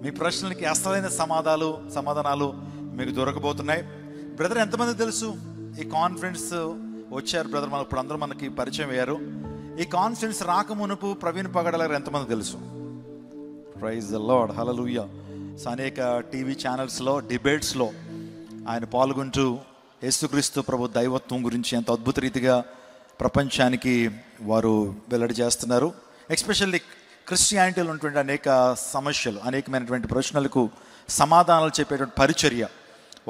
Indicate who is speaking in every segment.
Speaker 1: మీ ప్రశ్నలకి అసలైన సమాధానాలు మీకు దొరకబోతున్నాయి. బ్రదర్, ఎంతమంది తెలుసు ఈ కాన్ఫరెన్స్ వచ్చారు? బ్రదర్, ఇప్పుడు అందరూ మనకి పరిచయం అయ్యారు. ఈ కాన్ఫరెన్స్ రాకమునుపు ప్రవీణ్ పగడాల గారు ఎంతమంది తెలుసు? Praise the lord, hallelujah. So అనేక టీవీ ఛానల్స్లో డిబేట్స్లో ఆయన పాల్గొంటూ యేసుక్రీస్తు ప్రభు దైవత్వం గురించి ఎంత అద్భుత రీతిగా ప్రపంచానికి వారు వెల్లడి చేస్తున్నారు. ఎస్పెషల్లీ క్రిస్టియానిటీలో ఉన్నటువంటి అనేక సమస్యలు, అనేకమైనటువంటి ప్రశ్నలకు సమాధానాలు చెప్పేటువంటి పరిచర్య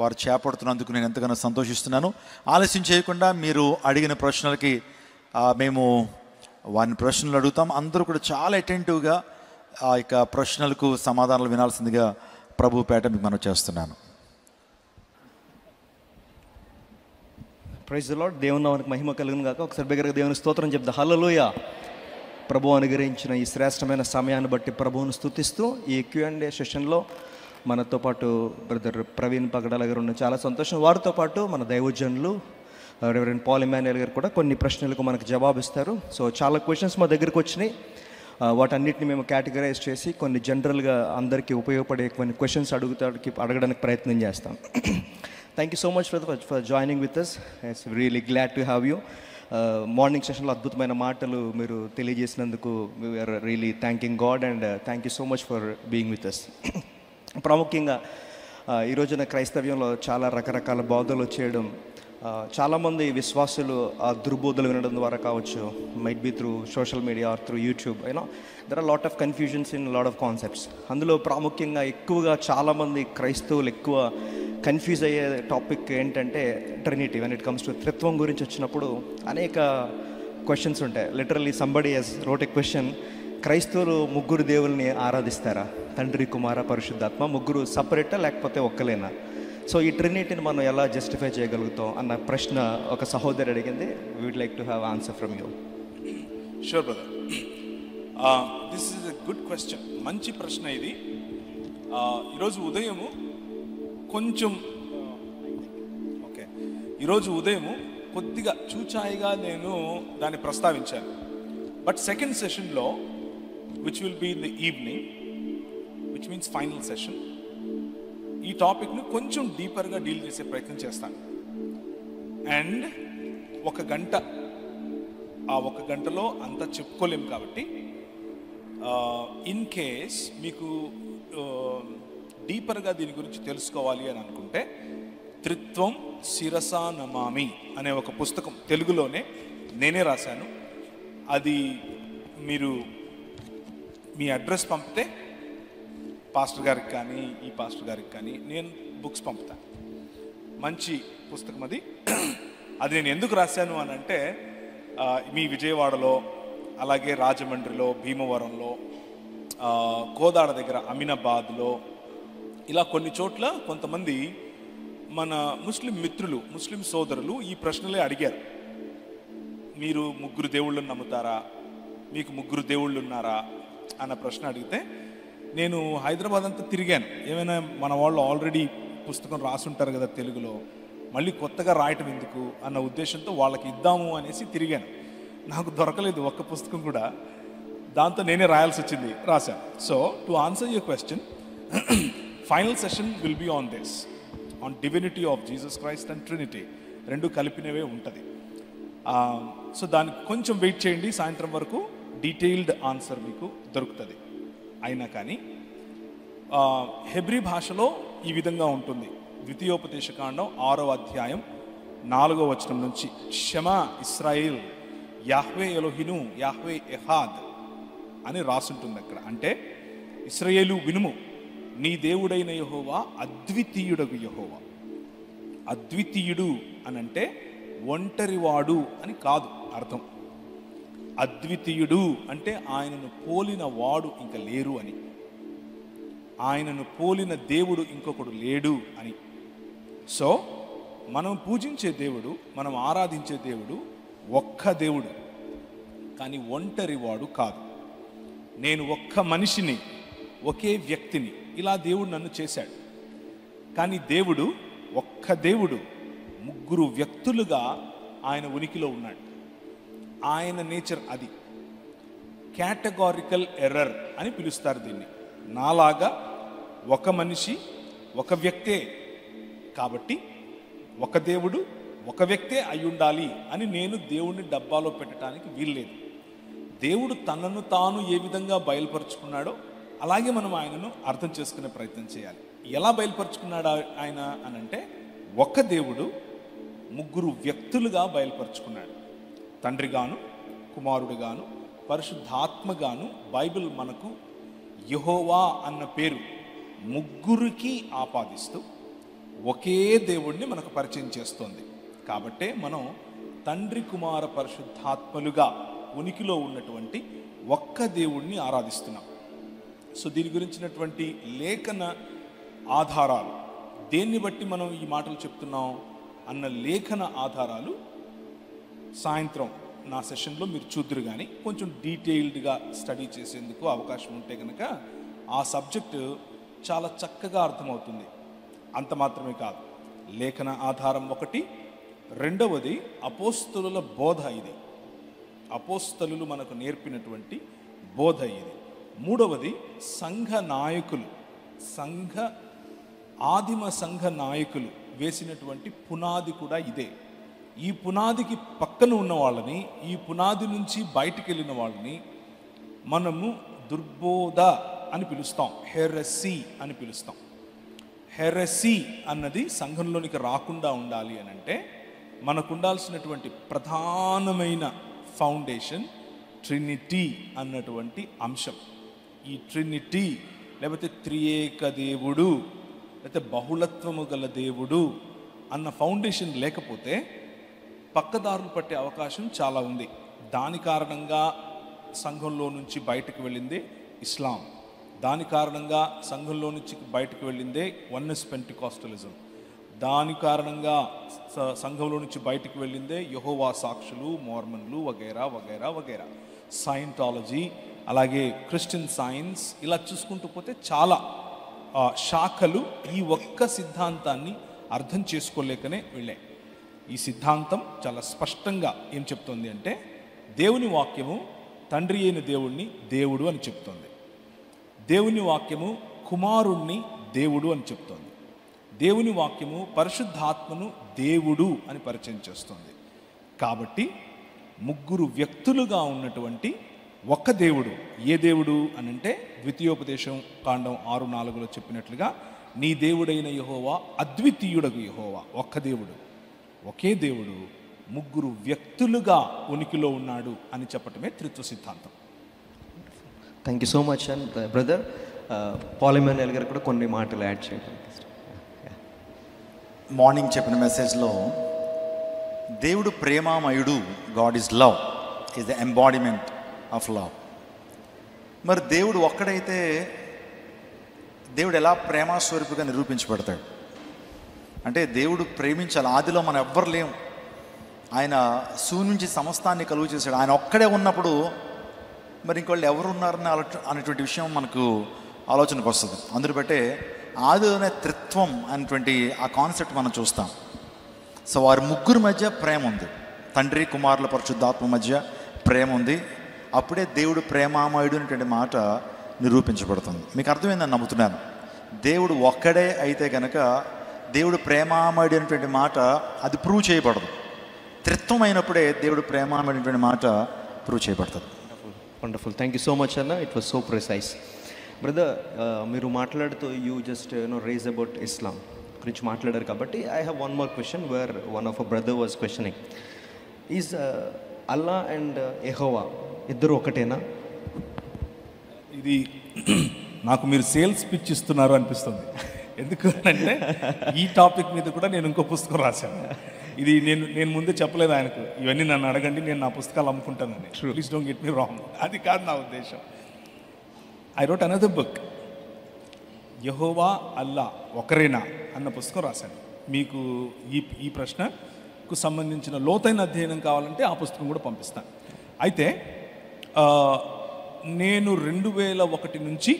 Speaker 1: వారు చేపడుతున్నందుకు నేను ఎంతగానో సంతోషిస్తున్నాను. ఆలస్యం చేయకుండా మీరు అడిగిన ప్రశ్నలకి మేము వారిని ప్రశ్నలు అడుగుతాం. అందరూ కూడా చాలా అటెంటివ్గా ఆ యొక్క ప్రశ్నలకు సమాధానాలు వినాల్సిందిగా ప్రభు పేట మీకు మనం చేస్తున్నాను.
Speaker 2: Praise the lord. దేవుని నామమునకు మహిమ కలుగును గాక. ఒకసారి బిగ్గరగా దేవుని స్తోత్రం చెప్తా. హల్లెలూయా. ప్రభు అనుగ్రహించిన ఈ శ్రేష్టమైన సమయాన్ని బట్టి ప్రభువును స్తుతిస్తూ ఈ Q&A సెషన్లో మనతో పాటు బ్రదర్ ప్రవీణ్ పగడాల గారు ఉన్న చాలా సంతోషం. వారితో పాటు మన దైవజనులు రెవరెండ్ పాల్ ఇమాన్యుయల్ గారు కూడా కొన్ని ప్రశ్నలకు మనకు జవాబిస్తారు. సో చాలా క్వశ్చన్స్ మా దగ్గరికి వచ్చినాయి. వాటన్నిటిని మేము కేటగరైజ్ చేసి కొన్ని జనరల్గా అందరికీ ఉపయోగపడే కొన్ని క్వశ్చన్స్ అడగడానికి ప్రయత్నం చేస్తాం. Thank you so much for joining with us. It's really glad to have you. Morning సెషన్లో అద్భుతమైన మాటలు మీరు తెలియజేసినందుకు we are really thanking God and thank you so much for being with us. ప్రాముఖ్యంగా ఈ రోజున క్రైస్తవ్యంలో చాలా రకరకాల బోధలు చేయడం, చాలామంది విశ్వాసులు ఆ దుర్బోధలు వినడం ద్వారా కావచ్చు, might be through social media or through YouTube, there are lot of confusions in lot of concepts. అందులో ప్రాముఖ్యంగా ఎక్కువగా చాలామంది క్రైస్తవులు ఎక్కువ కన్ఫ్యూజ్ అయ్యే టాపిక్ ఏంటంటే trinity. When it comes to త్రిత్వం గురించి వచ్చినప్పుడు అనేక క్వశ్చన్స్ ఉంటాయి. Literally somebody has wrote a question, క్రైస్తవులు ముగ్గురు దేవుల్ని ఆరాధిస్తారా? తండ్రి, కుమార, పరిశుద్ధాత్మ, ముగ్గురు సపరేటా లేకపోతే ఒక్కలేనా? సో ఈ ట్రినిటీని మనం ఎలా జస్టిఫై చేయగలుగుతాం అన్న ప్రశ్న ఒక సహోదరు అడిగింది. We would like to have answer from you.
Speaker 3: Sure brother, this is a good question. మంచి ప్రశ్న ఇది. ఈరోజు ఉదయము కొద్దిగా చూచాయిగా నేను దాన్ని ప్రస్తావించాను. బట్ సెకండ్ సెషన్లో, which will be in the evening, which means final session, ఈ టాపిక్ను కొంచెం డీపర్గా డీల్ చేసే ప్రయత్నం చేస్తాను. అండ్ ఒక గంటలో అంతా చెప్పుకోలేము కాబట్టి ఇన్ కేస్ మీకు డీపర్గా దీని గురించి తెలుసుకోవాలి అని అనుకుంటే త్రిత్వం శిరసా నమామి అనే ఒక పుస్తకం తెలుగులోనే నేనే రాశాను. అది మీరు మీ అడ్రస్ పంపితే పాస్టర్ గారికి కానీ ఈ పాస్టర్ గారికి కానీ నేను బుక్స్ పంపుతాను. మంచి పుస్తకం అది. అది నేను ఎందుకు రాశాను అని అంటే మీ విజయవాడలో, అలాగే రాజమండ్రిలో, భీమవరంలో, కోదాడ దగ్గర అమీనాబాద్లో, ఇలా కొన్ని చోట్ల కొంతమంది మన ముస్లిం మిత్రులు, ముస్లిం సోదరులు ఈ ప్రశ్నలే అడిగారు. మీరు ముగ్గురు దేవుళ్ళని నమ్ముతారా? మీకు ముగ్గురు దేవుళ్ళు ఉన్నారా అన్న ప్రశ్న అడిగితే నేను హైదరాబాద్ అంతా తిరిగాను. ఏమైనా మన వాళ్ళు ఆల్రెడీ పుస్తకం రాసుంటారు కదా తెలుగులో, మళ్ళీ కొత్తగా రాయటం ఎందుకు అన్న ఉద్దేశంతో వాళ్ళకి ఇద్దాము అనేసి తిరిగాను. నాకు దొరకలేదు ఒక్క పుస్తకం కూడా. దాంతో నేనే రాయాల్సి వచ్చింది, రాశాను. So to answer your question, final session will be on this, on divinity of Jesus Christ and trinity. రెండు కలిపినవే ఉంటుంది. సో దానికి కొంచెం వెయిట్ చేయండి, సాయంత్రం వరకు డీటెయిల్డ్ ఆన్సర్ మీకు దొరుకుతుంది. అయినా కానీ హెబ్రీ భాషలో ఈ విధంగా ఉంటుంది. ద్వితీయోపదేశకాండం 6వ అధ్యాయం 4వ వచనం నుంచి, షమా ఇస్రాయిల్ యాహ్వే ఎలోహిను యాహ్వే ఎహాద్ అని రాసుంటుంది అక్కడ. అంటే ఇశ్రాయేలు వినుము, నీ దేవుడైన యెహోవా అద్వితీయుడగు యెహోవా. అద్వితీయుడు అని అంటే ఒంటరివాడు అని కాదు అర్థం. అద్వితీయుడు అంటే ఆయనను పోలిన వాడు ఇంకా లేరు అని, ఆయనను పోలిన దేవుడు ఇంకొకడు లేడు అని. సో మనం పూజించే దేవుడు, మనం ఆరాధించే దేవుడు ఒక్క దేవుడు, కానీ ఒంటరివాడు కాదు. నేను ఒక్క మనిషిని, ఒకే వ్యక్తిని, ఇలా దేవుడు నన్ను చేశాడు. కానీ దేవుడు ఒక్క దేవుడు, ముగ్గురు వ్యక్తులుగా ఆయన ఉనికిలో ఉన్నాడు. ఆయన నేచర్ అది. కేటగారికల్ ఎర్రర్ అని పిలుస్తారు దీన్ని. నాలాగా ఒక మనిషి ఒక వ్యక్తే కాబట్టి ఒక దేవుడు ఒక వ్యక్తే అయి ఉండాలి అని నేను దేవుణ్ణి డబ్బాలో పెట్టడానికి వీల్లేదు. దేవుడు తనను తాను ఏ విధంగా బయలుపరుచుకున్నాడో అలాగే మనం ఆయనను అర్థం చేసుకునే ప్రయత్నం చేయాలి. ఎలా బయలుపరుచుకున్నాడు ఆయన అనంటే, ఒక్క దేవుడు ముగ్గురు వ్యక్తులుగా బయలుపరుచుకున్నాడు. తండ్రిగాను, కుమారుడుగాను, పరిశుద్ధాత్మగాను. బైబిల్ మనకు యెహోవా అన్న పేరు ముగ్గురికి ఆపాదిస్తూ ఒకే దేవుణ్ణి మనకు పరిచయం చేస్తోంది. కాబట్టే మనం తండ్రి, కుమార, పరిశుద్ధాత్మలుగా ఉనికిలో ఉన్నటువంటి ఒక్క దేవుణ్ణి ఆరాధిస్తున్నాం. సో దీని గురించినటువంటి లేఖన ఆధారాలు, దేన్ని బట్టి మనం ఈ మాటలు చెప్తున్నాం అన్న లేఖన ఆధారాలు సాయంత్రం నా సెషన్లో మీరు చూద్దరు. కానీ కొంచెం డీటెయిల్డ్గా స్టడీ చేసేందుకు అవకాశం ఉంటే కనుక ఆ సబ్జెక్టు చాలా చక్కగా అర్థమవుతుంది. అంత మాత్రమే కాదు, లేఖన ఆధారం ఒకటి, రెండవది అపోస్తలుల బోధ. ఇది అపోస్తలులు మనకు నేర్పినటువంటి బోధ ఇది. మూడవది సంఘ నాయకులు, ఆదిమ సంఘ నాయకులు వేసినటువంటి పునాది కూడా ఇదే. ఈ పునాదికి పక్కన ఉన్న వాళ్ళని, ఈ పునాది నుంచి బయటికి వెళ్ళిన వాళ్ళని మనము దుర్బోధ అని పిలుస్తాం, హెరసీ అని పిలుస్తాం. హెరసీ అన్నది సంఘంలోనికి రాకుండా ఉండాలి అని అంటే మనకు ఉండాల్సినటువంటి ప్రధానమైన ఫౌండేషన్ ట్రినిటీ అన్నటువంటి అంశం. ఈ ట్రినిటీ లేకపోతే త్రియేక దేవుడు లేకపోతే బహుళత్వము గల దేవుడు అన్న ఫౌండేషన్ లేకపోతే పక్కదారులు పట్టే అవకాశం చాలా ఉంది. దాని కారణంగా సంఘంలో నుంచి బయటకు వెళ్ళిందే ఇస్లాం. దాని కారణంగా సంఘంలో నుంచి బయటకు వెళ్ళిందే వన్నెస్ పెంటికాస్టలిజం. దాని కారణంగా సంఘంలో నుంచి బయటకు వెళ్ళిందే యెహోవా సాక్షులు, మోర్మన్లు, వగైరా వగైరా వగైరా, సైంటాలజీ, అలాగే క్రిస్టియన్ సైన్స్. ఇలా చూసుకుంటూ పోతే చాలా శాఖలు ఈ ఒక్క సిద్ధాంతాన్ని అర్థం చేసుకోలేకనే వెళ్ళాయి. ఈ సిద్ధాంతం చాలా స్పష్టంగా ఏం చెప్తుంది అంటే, దేవుని వాక్యము తండ్రి అయిన దేవుణ్ణి దేవుడు అని చెప్తోంది. దేవుని వాక్యము కుమారుణ్ణి దేవుడు అని చెప్తోంది. దేవుని వాక్యము పరిశుద్ధాత్మను దేవుడు అని పరిచయం చేస్తుంది. కాబట్టి ముగ్గురు వ్యక్తులుగా ఉన్నటువంటి ఒక్క దేవుడు. ఏ దేవుడు అని అంటే ద్వితీయోపదేశం కాండం 6:4 చెప్పినట్లుగా, నీ దేవుడైన యెహోవా అద్వితీయుడగు యెహోవా, ఒక్క దేవుడు, ఒకే దేవుడు ముగ్గురు వ్యక్తులుగా ఉనికిలో ఉన్నాడు అని చెప్పటమే త్రిత్వ సిద్ధాంతం.
Speaker 2: Thank you so much and brother. Paul Emmanuel గారు కూడా కొన్ని మాటలు యాడ్ చేయండి.
Speaker 1: మార్నింగ్ చెప్పిన మెసేజ్లో దేవుడు ప్రేమామయుడు, God is love, is the embodiment of love. మరి దేవుడు ఒక్కడైతే దేవుడు ఎలా ప్రేమాస్వరూపిగా నిరూపించబడతాడు అంటే, దేవుడు ప్రేమించాలి. ఆదిలో మనం ఎవ్వరు లేం, ఆయన శూన్యం నుంచి సమస్తాన్ని కలుగు చేశాడు. ఆయన ఒక్కడే ఉన్నప్పుడు మరి ఇంకోళ్ళు ఎవరు ఉన్నారని అనేటువంటి విషయం మనకు ఆలోచనకు వస్తుంది. అందులో బట్టే ఆదిలోనే త్రిత్వం అనేటువంటి ఆ కాన్సెప్ట్ మనం చూస్తాం. సో వారి ముగ్గురు మధ్య ప్రేమ ఉంది, తండ్రి, కుమారుల, పరిశుద్ధాత్మ మధ్య ప్రేమ ఉంది. అప్పుడే దేవుడు ప్రేమామయుడు అనేటువంటి మాట నిరూపించబడుతుంది. మీకు అర్థమైందని నమ్ముతున్నాను. దేవుడు ఒక్కడే అయితే కనుక దేవుడు ప్రేమామయుడు అనేటువంటి మాట అది ప్రూవ్ చేయబడదు. త్రిత్వం అయినప్పుడే దేవుడు ప్రేమామయుడు అనేటువంటి మాట ప్రూవ్ చేయబడుతుంది.
Speaker 2: Wonderful, thank you so much అన్న. It was so precise. Brother, మీరు మాట్లాడుతూ you just raise about Islam గురించి మాట్లాడారు కాబట్టి I have one more question where one of a brother was questioning, is Allah and Jehovah ఇద్దరు ఒకటేనా?
Speaker 3: ఇది నాకు మీరు సేల్స్ పిచ్ ఇస్తున్నారు అనిపిస్తుంది. ఎందుకు అంటే ఈ టాపిక్ మీద కూడా నేను ఇంకో పుస్తకం రాశాను. ఇది నేను ముందే చెప్పలేదు ఆయనకు, ఇవన్నీ నన్ను అడగండి, నేను నా పుస్తకాలు అమ్ముకుంటానని. Please don't get me wrong, అది కాదు నా ఉద్దేశం. I wrote another book, Jehovah Allah ఒకరేనా అన్న పుస్తకం రాశాను. మీకు ఈ ప్రశ్నకు సంబంధించిన లోతైన అధ్యయనం కావాలంటే ఆ పుస్తకం కూడా పంపిస్తాను. అయితే నేను 2001 నుంచి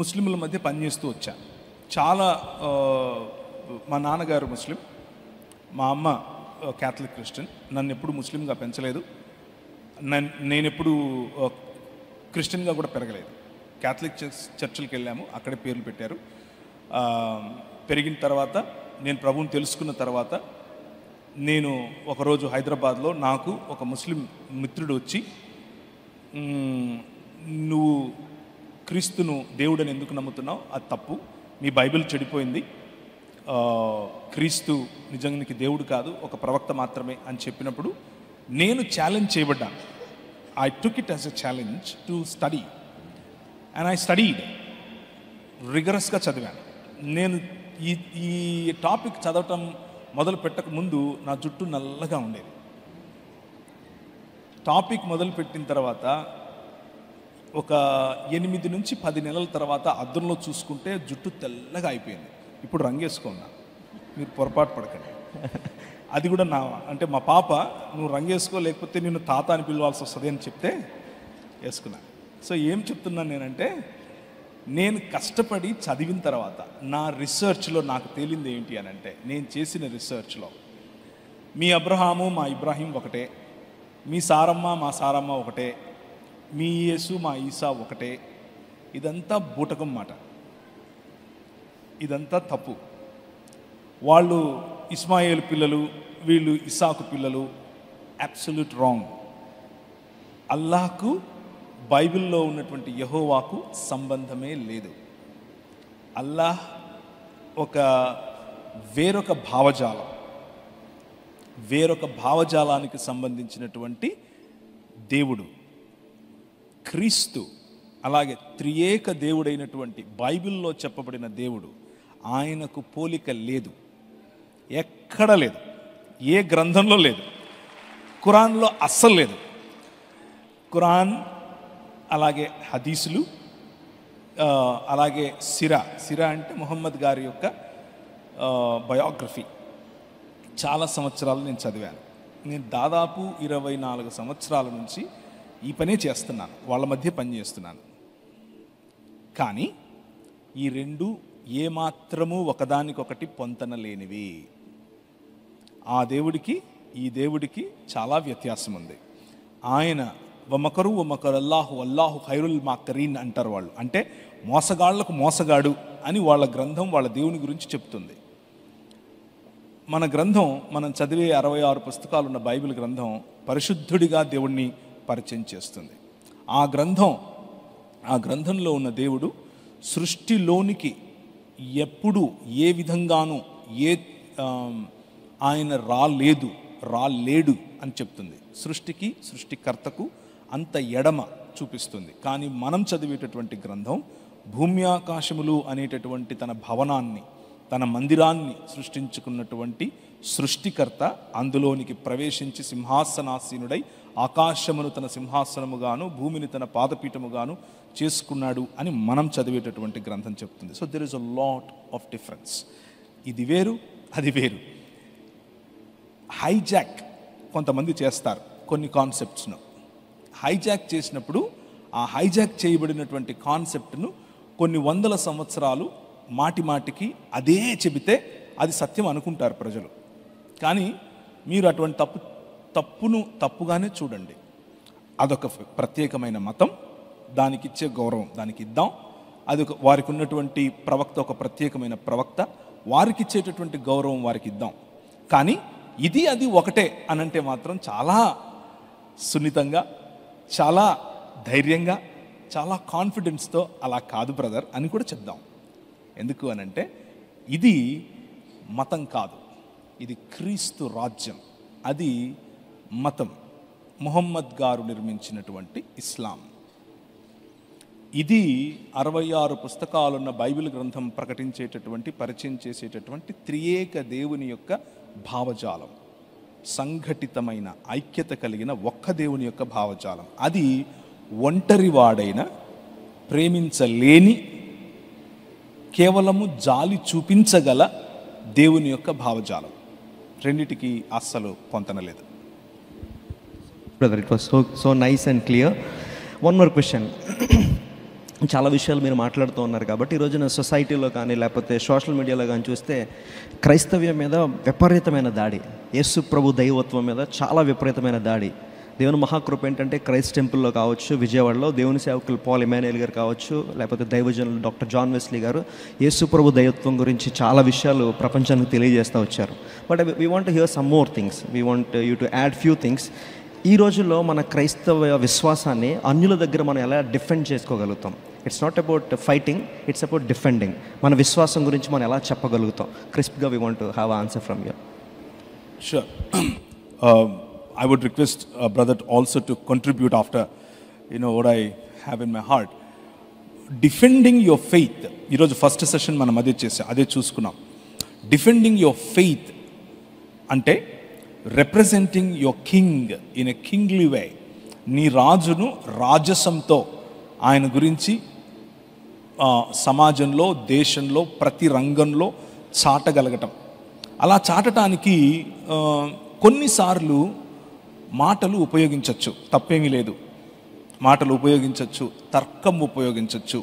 Speaker 3: ముస్లింల మధ్య పనిచేస్తూ వచ్చాను. చాలా మా నాన్నగారు ముస్లిం, మా అమ్మ క్యాథలిక్ క్రిస్టియన్. నన్ను ఎప్పుడు ముస్లింగా పెంచలేదు, నేను ఎప్పుడు క్రిస్టియన్గా కూడా పెరగలేదు. క్యాథలిక్ చర్చిలకు వెళ్ళాము, అక్కడే పేర్లు పెట్టారు. పెరిగిన తర్వాత నేను ప్రభువుని తెలుసుకున్న తర్వాత నేను ఒకరోజు హైదరాబాద్లో నాకు ఒక ముస్లిం మిత్రుడు వచ్చి, నువ్వు క్రీస్తును దేవుడని ఎందుకు నమ్ముతున్నావు, అది తప్పు, నీ బైబిల్ చెడిపోయింది, క్రీస్తు నిజానికి దేవుడు కాదు, ఒక ప్రవక్త మాత్రమే అని చెప్పినప్పుడు నేను ఛాలెంజ్ చేయబడ్డాను. I took it as a challenge to study and I studied, రిగరస్గా చదివాను. నేను ఈ టాపిక్ చదవటం మొదలు పెట్టక ముందు నా జుట్టు నల్లగా ఉండేది. టాపిక్ మొదలు పెట్టిన తర్వాత ఒక 8 నుంచి 10 నెలల తర్వాత అద్దంలో చూసుకుంటే జుట్టు తెల్లగా అయిపోయింది. ఇప్పుడు రంగేసుకున్నా, మీరు పొరపాటు పడకండి. అది కూడా అంటే మా పాప, నువ్వు రంగేసుకో లేకపోతే నేను తాత అని పిలవాల్సి వస్తుంది అని చెప్తే వేసుకున్నాను. సో ఏం చెప్తున్నాను నేనంటే, నేను కష్టపడి చదివిన తర్వాత నా రీసెర్చ్లో నాకు తేలింది ఏంటి అని అంటే, నేను చేసిన రీసెర్చ్లో మీ అబ్రహాము మా ఇబ్రాహీం ఒకటే, మీ సారమ్మ మా సారమ్మ ఒకటే, మీ యేసు మా ఈసా ఒకటే. ఇదంతా బూటకం మాట, ఇదంతా తప్పు. వాళ్ళు ఇస్మాయిల్ పిల్లలు, వీళ్ళు ఇసాకు పిల్లలు. Absolute wrong. అల్లాహకు బైబిల్లో ఉన్నటువంటి యెహోవాకు సంబంధమే లేదు. అల్లాహ్ వేరొక భావజాలానికి సంబంధించినటువంటి దేవుడు. క్రీస్తు అలాగే త్రియేక దేవుడైనటువంటి బైబిల్లో చెప్పబడిన దేవుడు, ఆయనకు పోలిక లేదు, ఎక్కడ లేదు, ఏ గ్రంథంలో లేదు, ఖురాన్లో అస్సలు లేదు. ఖురాన్ అలాగే హదీసులు, అలాగే సిరా అంటే ముహమ్మద్ గారి యొక్క బయోగ్రఫీ చాలా సంవత్సరాలు నేను చదివాను. నేను దాదాపు 24 సంవత్సరాల నుంచి ఈ పనే చేస్తున్నాను, వాళ్ళ మధ్య పని చేస్తున్నాను. కానీ ఈ రెండు ఏమాత్రము ఒకదానికొకటి పొంతన లేనివి. ఆ దేవుడికి ఈ దేవుడికి చాలా వ్యత్యాసం ఉంది. ఆయన వమకరు అల్లాహు ఖైరుల్ మాకరీన్ అంటారు వాళ్ళు. అంటే మోసగాళ్లకు మోసగాడు అని వాళ్ళ గ్రంథం వాళ్ళ దేవుని గురించి చెప్తుంది. మన గ్రంథం, మనం చదివే 66 పుస్తకాలు ఉన్న బైబిల్ గ్రంథం పరిశుద్ధుడిగా దేవుణ్ణి పరిచయం చేస్తుంది. ఆ గ్రంథంలో ఉన్న దేవుడు సృష్టిలోనికి ఎప్పుడు ఏ విధంగానూ ఆయన రాలేడు అని చెప్తుంది. సృష్టికి సృష్టికర్తకు అంత ఎడమ చూపిస్తుంది. కానీ మనం చదివేటటువంటి గ్రంథం భూమి ఆకాశములు అనేటటువంటి తన భవనాన్ని, తన మందిరాన్ని సృష్టించుకున్నటువంటి సృష్టికర్త అందులోనికి ప్రవేశించి సింహాసనాసీనుడై ఆకాశమును తన సింహాసనముగాను భూమిని తన పాదపీఠముగాను చేసుకున్నాడు అని మనం చదివేటటువంటి గ్రంథం చెప్తుంది. So there is a lot of difference. ఇది వేరు, అది వేరు. హైజాక్ కొంతమంది చేస్తారు కొన్ని కాన్సెప్ట్స్ను. హైజాక్ చేసినప్పుడు ఆ హైజాక్ చేయబడినటువంటి కాన్సెప్ట్ను కొన్ని వందల సంవత్సరాలు మాటికి అదే చెబితే అది సత్యం అనుకుంటారు ప్రజలు. కానీ మీరు అటువంటి తప్పును తప్పుగానే చూడండి. అదొక ప్రత్యేకమైన మతం, దానికి ఇచ్చే గౌరవం దానికి ఇద్దాం. అది వారికి ఉన్నటువంటి ప్రవక్త ఒక ప్రత్యేకమైన ప్రవక్త, వారికి ఇచ్చేటటువంటి గౌరవం వారికి ఇద్దాం. కానీ ఇది అది ఒకటే అనంటే మాత్రం చాలా సున్నితంగా, చాలా ధైర్యంగా, చాలా కాన్ఫిడెన్స్తో అలా కాదు బ్రదర్ అని కూడా చెప్దాం. ఎందుకు అనంటే ఇది మతం కాదు, ఇది క్రీస్తు రాజ్యం, అది మతం, ముహమ్మద్ గారు నిర్మించినటువంటి ఇస్లాం. ఇది 66 పుస్తకాలున్న బైబిల్ గ్రంథం ప్రకటించేటటువంటి, పరిచయం చేసేటటువంటి త్రియేక దేవుని యొక్క భావజాలం, సంఘటితమైన ఐక్యత కలిగిన ఒక్క దేవుని యొక్క భావజాలం. అది ఒంటరివాడైన, ప్రేమించలేని, కేవలము జాలి చూపించగల దేవుని యొక్క భావజాలం. రెండిటికి అస్సలు పొంతనలేదు.
Speaker 2: Brother, it was so nice and clear. One more question. చాలా విషయాలు మీరు మాట్లాడుతూ ఉన్నారు కాబట్టి ఈరోజున సొసైటీలో కానీ లేకపోతే సోషల్ మీడియాలో కానీ చూస్తే క్రైస్తవ్యం మీద విపరీతమైన దాడి, యేసు ప్రభు దైవత్వం మీద చాలా విపరీతమైన దాడి. దేవుని మహాకృప ఏంటంటే క్రైస్ట్ టెంపుల్లో కావచ్చు, విజయవాడలో దేవుని సేవకులు పాల్ ఎమాన్యుయల్ గారు కావచ్చు, లేకపోతే దైవజనులు డాక్టర్ జాన్ వెస్లీ గారు యేసు ప్రభు దైవత్వం గురించి చాలా విషయాలు ప్రపంచానికి తెలియజేస్తూ వచ్చారు. But we want to hear some more things, we want you to add few things. ఈ రోజుల్లో మన క్రైస్తవ విశ్వాసాన్ని అన్యుల దగ్గర మనం ఎలా డిఫెండ్ చేసుకోగలుగుతాం? It's not about fighting, it's about defending. మన విశ్వాసం గురించి మనం ఎలా చెప్పగలుగుతాం? క్రిస్ప్గా we want to have answer from you.
Speaker 3: Sure. I would request brother also to contribute after, what I have in my heart. Defending your faith. ఈరోజు first session మనం అదే చూసుకున్నాం. Defending your faith అంటే representing your king in a kingly way. నీ రాజును రాజసంతో ఆయన గురించి సమాజంలో, దేశంలో, ప్రతి రంగంలో చాటగలగటం. అలా చాటటానికి కొన్నిసార్లు మాటలు ఉపయోగించవచ్చు, తప్పేమీ లేదు. మాటలు ఉపయోగించవచ్చు, తర్కం ఉపయోగించవచ్చు,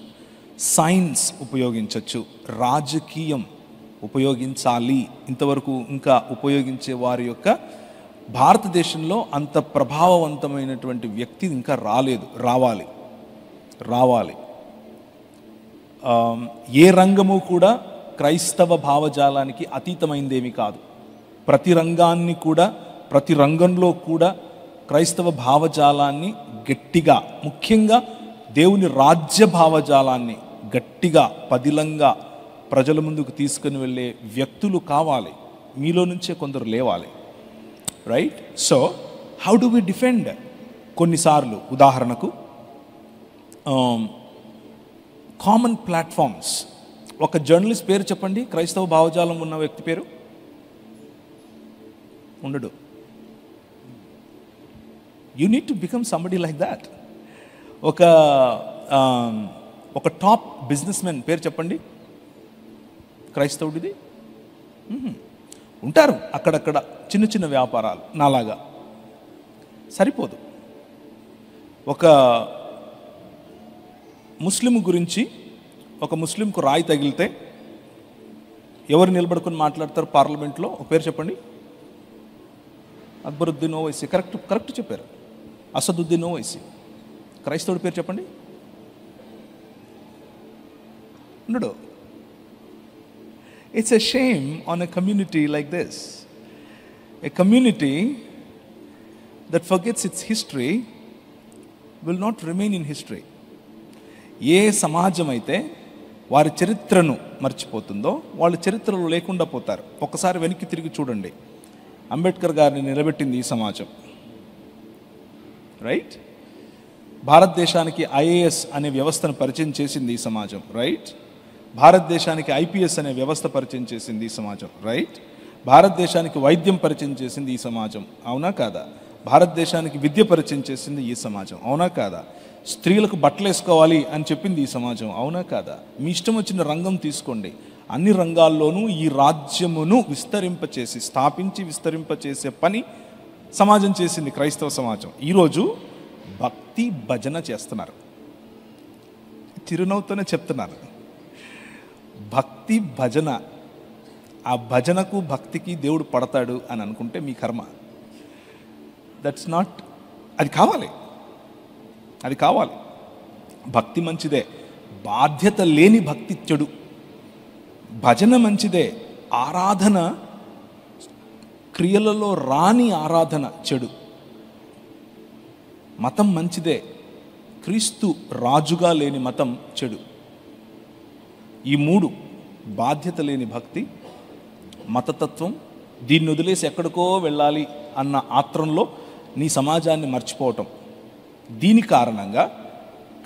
Speaker 3: సైన్స్ ఉపయోగించవచ్చు, రాజకీయం ఉపయోగించాలి. ఇంతవరకు ఇంకా ఉపయోగించే వారి యొక్క భారతదేశంలో అంత ప్రభావవంతమైనటువంటి వ్యక్తి ఇంకా రావాలి. ఏ రంగము కూడా క్రైస్తవ భావజాలానికి అతీతమైందేమీ కాదు. ప్రతి రంగంలో కూడా క్రైస్తవ భావజాలాన్ని గట్టిగా, ముఖ్యంగా దేవుని రాజ్య భావజాలాన్ని గట్టిగా, పదిలంగా ప్రజల ముందుకు తీసుకుని వెళ్ళే వ్యక్తులు కావాలి. మీలో నుంచే కొందరు లేవాలి. Right? So how do we defend? కొన్నిసార్లు ఉదాహరణకు కామన్ ప్లాట్ఫామ్స్. ఒక జర్నలిస్ట్ పేరు చెప్పండి, క్రైస్తవ భావజాలం ఉన్న వ్యక్తి పేరు ఉండడు. You need to become somebody like that. ఒక టాప్ బిజినెస్ మెన్ పేరు చెప్పండి, క్రైస్తవుడిది. ఉంటారు అక్కడక్కడ చిన్న చిన్న వ్యాపారాలు నాలాగా, సరిపోదు. ఒక ముస్లిం గురించి, ఒక ముస్లింకు రాయి తగిలితే ఎవరు నిలబడుకొని మాట్లాడతారు పార్లమెంట్లో? ఒక పేరు చెప్పండి. అక్బరుద్దీన్ ఓవైసీ. కరెక్ట్ చెప్పారు. అసదుద్దీన్ ఓవైసీ. క్రైస్తవుడి పేరు చెప్పండి. ఉండడు. It's a shame on a community like this. A community that forgets its history will not remain in history. ఏ సమాజం అయితే వారి చరిత్రను మర్చిపోతుందో వాళ్ళు చరిత్రలో లేకుండా పోతారు. ఒకసారి వెనక్కి తిరిగి చూడండి. అంబేద్కర్ గారిని నిలబెట్టింది ఈ సమాజం. రైట్? భారతదేశానికి ఐఏఎస్ అనే వ్యవస్థను పరిచయం చేసింది ఈ సమాజం. రైట్? భారతదేశానికి ఐపీఎస్ అనే వ్యవస్థ పరిచయం చేసింది ఈ సమాజం. రైట్? భారతదేశానికి వైద్యం పరిచయం చేసింది ఈ సమాజం. అవునా కాదా? భారతదేశానికి విద్య పరిచయం చేసింది ఈ సమాజం. అవునా కాదా? స్త్రీలకు బట్టలు వేసుకోవాలి అని చెప్పింది ఈ సమాజం. అవునా కాదా? మీ ఇష్టం వచ్చిన రంగం తీసుకోండి. అన్ని రంగాల్లోనూ ఈ రాజ్యమును స్థాపించి విస్తరింపచేసే పని సమాజం చేసింది, క్రైస్తవ సమాజం. ఈరోజు భక్తి భజన చేస్తున్నారు. చిరునవ్వుతోనే చెప్తున్నారు. భక్తి భజన. ఆ భజనకు భక్తికి దేవుడు పడతాడు అని అనుకుంటే మీ కర్మ. That's not. అది కావాలి. భక్తి మంచిదే, బాధ్యత లేని భక్తి చెడు. భజన మంచిదే, ఆరాధన క్రియలలో రాని ఆరాధన చెడు. మతం మంచిదే, క్రీస్తు రాజుగా లేని మతం చెడు. ఈ మూడు, బాధ్యత లేని భక్తి, మతతత్వం, దీన్ని వదిలేసి ఎక్కడికో వెళ్ళాలి అన్న ఆత్రంలో నీ సమాజాన్ని మర్చిపోవటం. దీని కారణంగా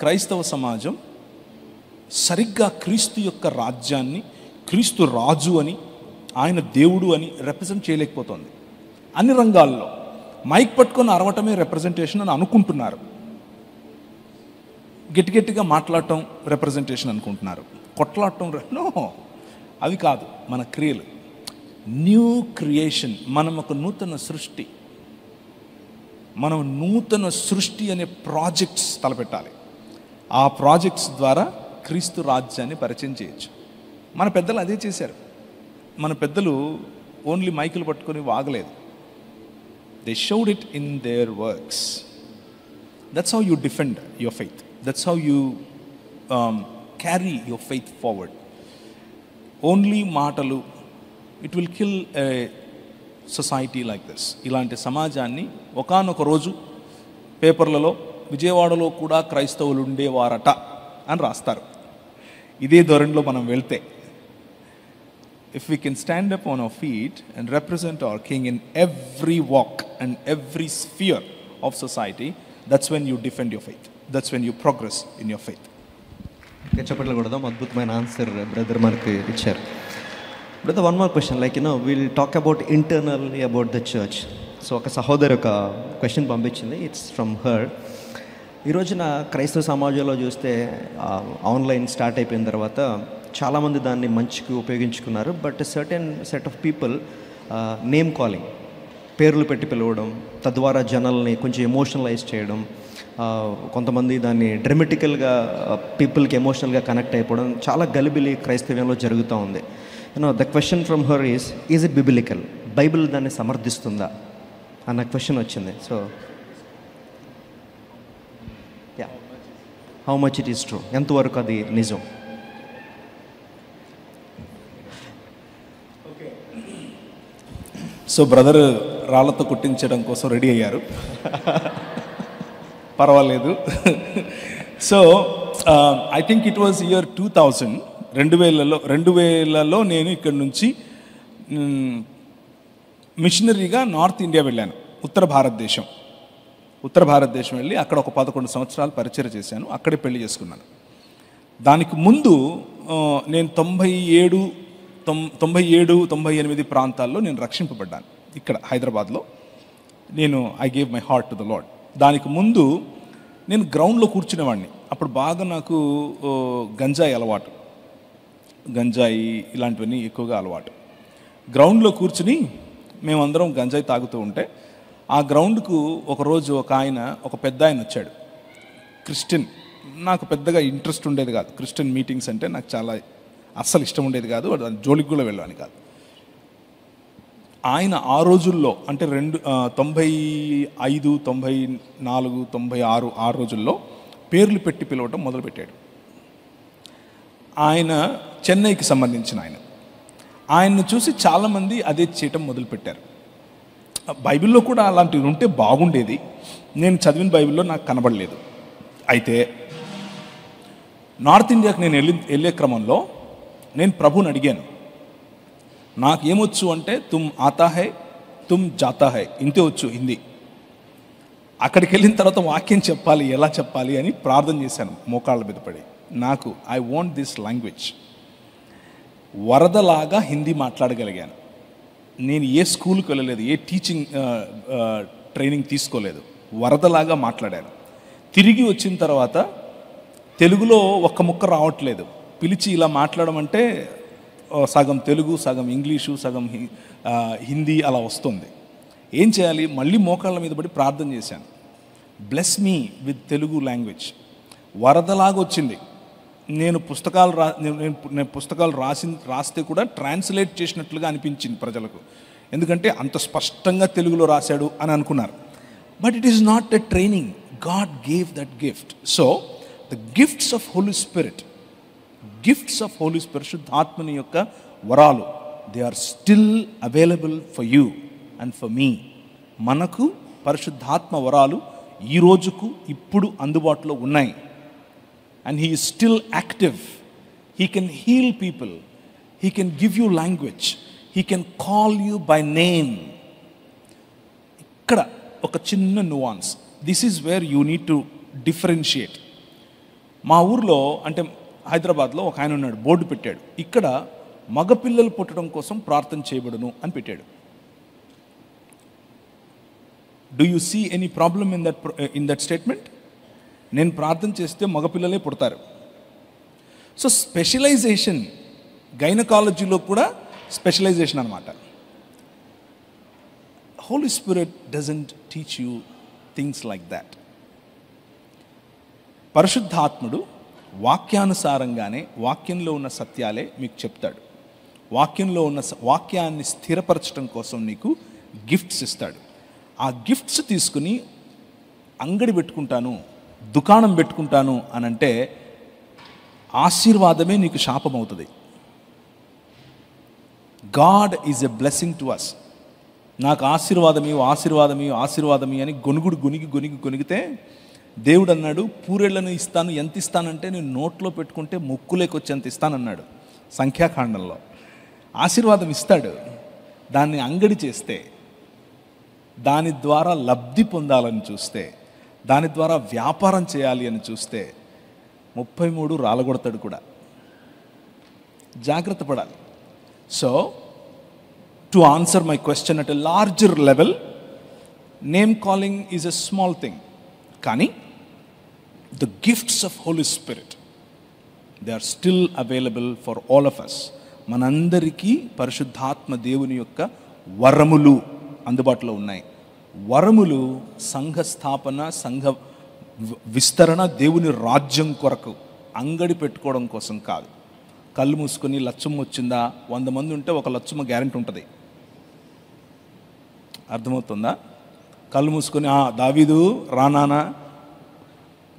Speaker 3: క్రైస్తవ సమాజం సరిగ్గా క్రీస్తు యొక్క రాజ్యాన్ని, క్రీస్తు రాజు అని, ఆయన దేవుడు అని రిప్రజెంట్ చేయలేకపోతుంది. అన్ని రంగాల్లో మైక్ పట్టుకొని అరవటమే రిప్రజెంటేషన్ అని అనుకుంటున్నారు. గట్టిగా మాట్లాడటం రిప్రజెంటేషన్ అనుకుంటున్నారు. కొట్లాడటం నో, అవి కాదు మన క్రియలు. New creation. మనం ఒక నూతన సృష్టి. మనం నూతన సృష్టి అనే ప్రాజెక్ట్స్ తలపెట్టాలి. ఆ ప్రాజెక్ట్స్ ద్వారా క్రీస్తు రాజ్యాన్ని పరిచయం చేయొచ్చు. మన పెద్దలు అదే చేశారు. మన పెద్దలు ఓన్లీ మైకులు పట్టుకొని వాగలేదు. They showed it in their works. That's how you defend your faith. That's how you carry your faith forward. Only మాటలు, it will kill a society like this. ఇలాంటి సమాజాన్ని ఒకానొక రోజు పేపర్లలో విజయవాడలో కూడా క్రైస్తవులు ఉండేవారట అని రాస్తారు. ఇదే ధోరణిలో మనం వెళ్తే, if we can stand up on our feet and represent our King in every walk and every sphere of society, that's when you defend your faith. That's when you progress in your faith.
Speaker 2: చెప్పట్లు కూడా అద్భుతమైన answer brother మనకి ఇచ్చారు. Brother, one more question, like will talk about internally about the church. So ఒక సహోదరి ఒక question పంపించింది, it's from her. ఈ రోజున క్రైస్తవ సమాజంలో చూస్తే ఆన్లైన్ స్టార్ట్ అయిపోయిన తర్వాత చాలామంది దాన్ని మంచికి ఉపయోగించుకున్నారు. But certain set of people name calling, పేర్లు పెట్టి పిలవడం, తద్వారా జనాల్ని కొంచెం ఎమోషనలైజ్ చేయడం, కొంతమంది దాన్ని డ్రమటికల్గా పీపుల్కి ఎమోషనల్గా కనెక్ట్ అయిపోవడం చాలా గలిబిలి క్రైస్తవ్యంలో జరుగుతూ ఉంది. The question from her is it biblical? Bible దాన్ని సమర్థిస్తుందా అన్న క్వశ్చన్ వచ్చింది. So yeah, how much it is true, ఎంతవరకు అది నిజం?
Speaker 3: సో బ్రదర్ రాళ్లతో కుట్టించడం కోసం రెడీ అయ్యారు. పర్వాలేదు. So I think it was year 2000, 2000లో నేను ఇక్కడ నుంచి మిషనరీగా నార్త్ ఇండియా వెళ్ళాను. ఉత్తర భారతదేశం వెళ్ళి అక్కడ ఒక 11 సంవత్సరాలు పరిచయం చేశాను. అక్కడే పెళ్లి చేసుకున్నాను. దానికి ముందు నేను 97, 98 ప్రాంతాల్లో నేను రక్షింపబడ్డాను. ఇక్కడ హైదరాబాద్లో నేను I gave my heart to the lord. దానికి ముందు నేను గ్రౌండ్లో కూర్చునేవాడిని. అప్పుడు బాగా నాకు గంజాయి ఇలాంటివన్నీ ఎక్కువగా అలవాటు. గ్రౌండ్లో కూర్చుని మేమందరం గంజాయి తాగుతూ ఉంటే ఆ గ్రౌండ్కు ఒకరోజు ఒక పెద్ద ఆయన వచ్చాడు. క్రిస్టియన్. నాకు పెద్దగా ఇంట్రెస్ట్ ఉండేది కాదు క్రిస్టియన్ మీటింగ్స్ అంటే, నాకు చాలా అస్సలు ఇష్టం ఉండేది కాదు. జోలికి కూడా వెళ్ళాను కాదు. ఆయన ఆ రోజుల్లో అంటే 95, 94, 96 ఆ రోజుల్లో పేర్లు పెట్టి పిలవటం మొదలుపెట్టాడు. ఆయన చెన్నైకి సంబంధించిన ఆయన్ని చూసి చాలామంది అదే చేయటం మొదలుపెట్టారు. బైబిల్లో కూడా అలాంటివి ఉంటే బాగుండేది. నేను చదివిన బైబిల్లో నాకు కనబడలేదు. అయితే నార్త్ ఇండియాకి నేను వెళ్ళే క్రమంలో నేను ప్రభుని అడిగాను, నాకు ఏమొచ్చు అంటే తుమ్ ఆతా హై తుమ్ జాతా హై, ఇంతే వచ్చు హిందీ. అక్కడికి వెళ్ళిన తర్వాత వాక్యం చెప్పాలి, ఎలా చెప్పాలి అని ప్రార్థన చేశాను మోకాళ్ళ మీద పడి. నాకు ఐ వాంట్ దిస్ లాంగ్వేజ్. వరదలాగా హిందీ మాట్లాడగలిగాను. నేను ఏ స్కూల్కి వెళ్ళలేదు, ఏ టీచింగ్ ట్రైనింగ్ తీసుకోలేదు. వరదలాగా మాట్లాడాను. తిరిగి వచ్చిన తర్వాత తెలుగులో ఒక్క ముక్క రావట్లేదు. పిలిచి ఇలా మాట్లాడమంటే సగం తెలుగు, సగం ఇంగ్లీషు, సగం హిందీ అలా వస్తుంది. ఏం చేయాలి? మళ్ళీ మోకాళ్ళ మీద పడి ప్రార్థన చేశాను. Bless me with Telugu language. వరదలాగా వచ్చింది. నేను పుస్తకాలు రాస్తే కూడా ట్రాన్స్లేట్ చేసినట్లుగా అనిపించింది ప్రజలకు. ఎందుకంటే అంత స్పష్టంగా తెలుగులో రాశాడు అని అనుకున్నారు. But it is not a training. God gave that gift. So the gifts of Holy Spirit, శుద్ధాత్మని యొక్క వరాలు, they are still available for you and for me. మనకు పరిశుద్ధాత్మ వరాలు ఈ రోజుకు ఇప్పుడు అందుబాటులో ఉన్నాయి. And he is still active. He can heal people. He can give you language. He can call you by name. ఇక్కడ ఒక చిన్న nuance. This is where you need to differentiate. మా ఊర్లో అంటే హైదరాబాద్లో ఒక ఆయన ఉన్నాడు, బోర్డు పెట్టాడు, ఇక్కడ మగపిల్లలు పుట్టడం కోసం ప్రార్థన చేయబడును అని పెట్టాడు. Do you see any problem in that statement? నేను ప్రార్థన చేస్తే మగపిల్లలే పుడతారు. సో స్పెషలైజేషన్, గైనకాలజీలో కూడా స్పెషలైజేషన్ అనమాట. Holy spirit doesn't teach you things like that. పరిశుద్ధాత్ముడు వాక్యానుసారంగానే వాక్యంలో ఉన్న సత్యాలే మీకు చెప్తాడు. వాక్యంలో ఉన్న వాక్యాన్ని స్థిరపరచడం కోసం నీకు గిఫ్ట్స్ ఇస్తాడు. ఆ గిఫ్ట్స్ తీసుకుని అంగడి పెట్టుకుంటాను, దుకాణం పెట్టుకుంటాను అని అంటే ఆశీర్వాదమే నీకు శాపం అవుతుంది. God is a blessing to us. నాకు ఆశీర్వాదమి అని గొనిగితే దేవుడు అన్నాడు, పూరేళ్లను ఇస్తాను, ఎంత ఇస్తానంటే నేను నోట్లో పెట్టుకుంటే ముక్కులేకొచ్చి ఎంత ఇస్తానన్నాడు సంఖ్యాకాండంలో. ఆశీర్వాదం ఇస్తాడు, దాన్ని అంగడి చేస్తే, దాని ద్వారా లబ్ధి పొందాలని చూస్తే, దాని ద్వారా వ్యాపారం చేయాలి అని చూస్తే 33 రాలగొడతాడు కూడా. జాగ్రత్త పడాలి. So to answer my question at a larger level, name calling is a small thing. కానీ the gifts of Holy Spirit, they are still available for all of us. మనందరికీ పరిశుద్ధాత్మ దేవుని యొక్క వరములు అందుబాటులో ఉన్నాయి. వరములు సంఘ స్థాపన, సంఘ విస్తరణ, దేవుని రాజ్యం కొరకు, అంగడి పెట్టుకోవడం కోసం కాదు. కళ్ళు మూసుకొని లచ్చమ్మ వచ్చిందా, 100 మంది ఉంటే ఒక లచ్చమ్మ గ్యారెంటీ ఉంటుంది. అర్థమవుతుందా? కళ్ళు మూసుకొని దావీదు రానానా,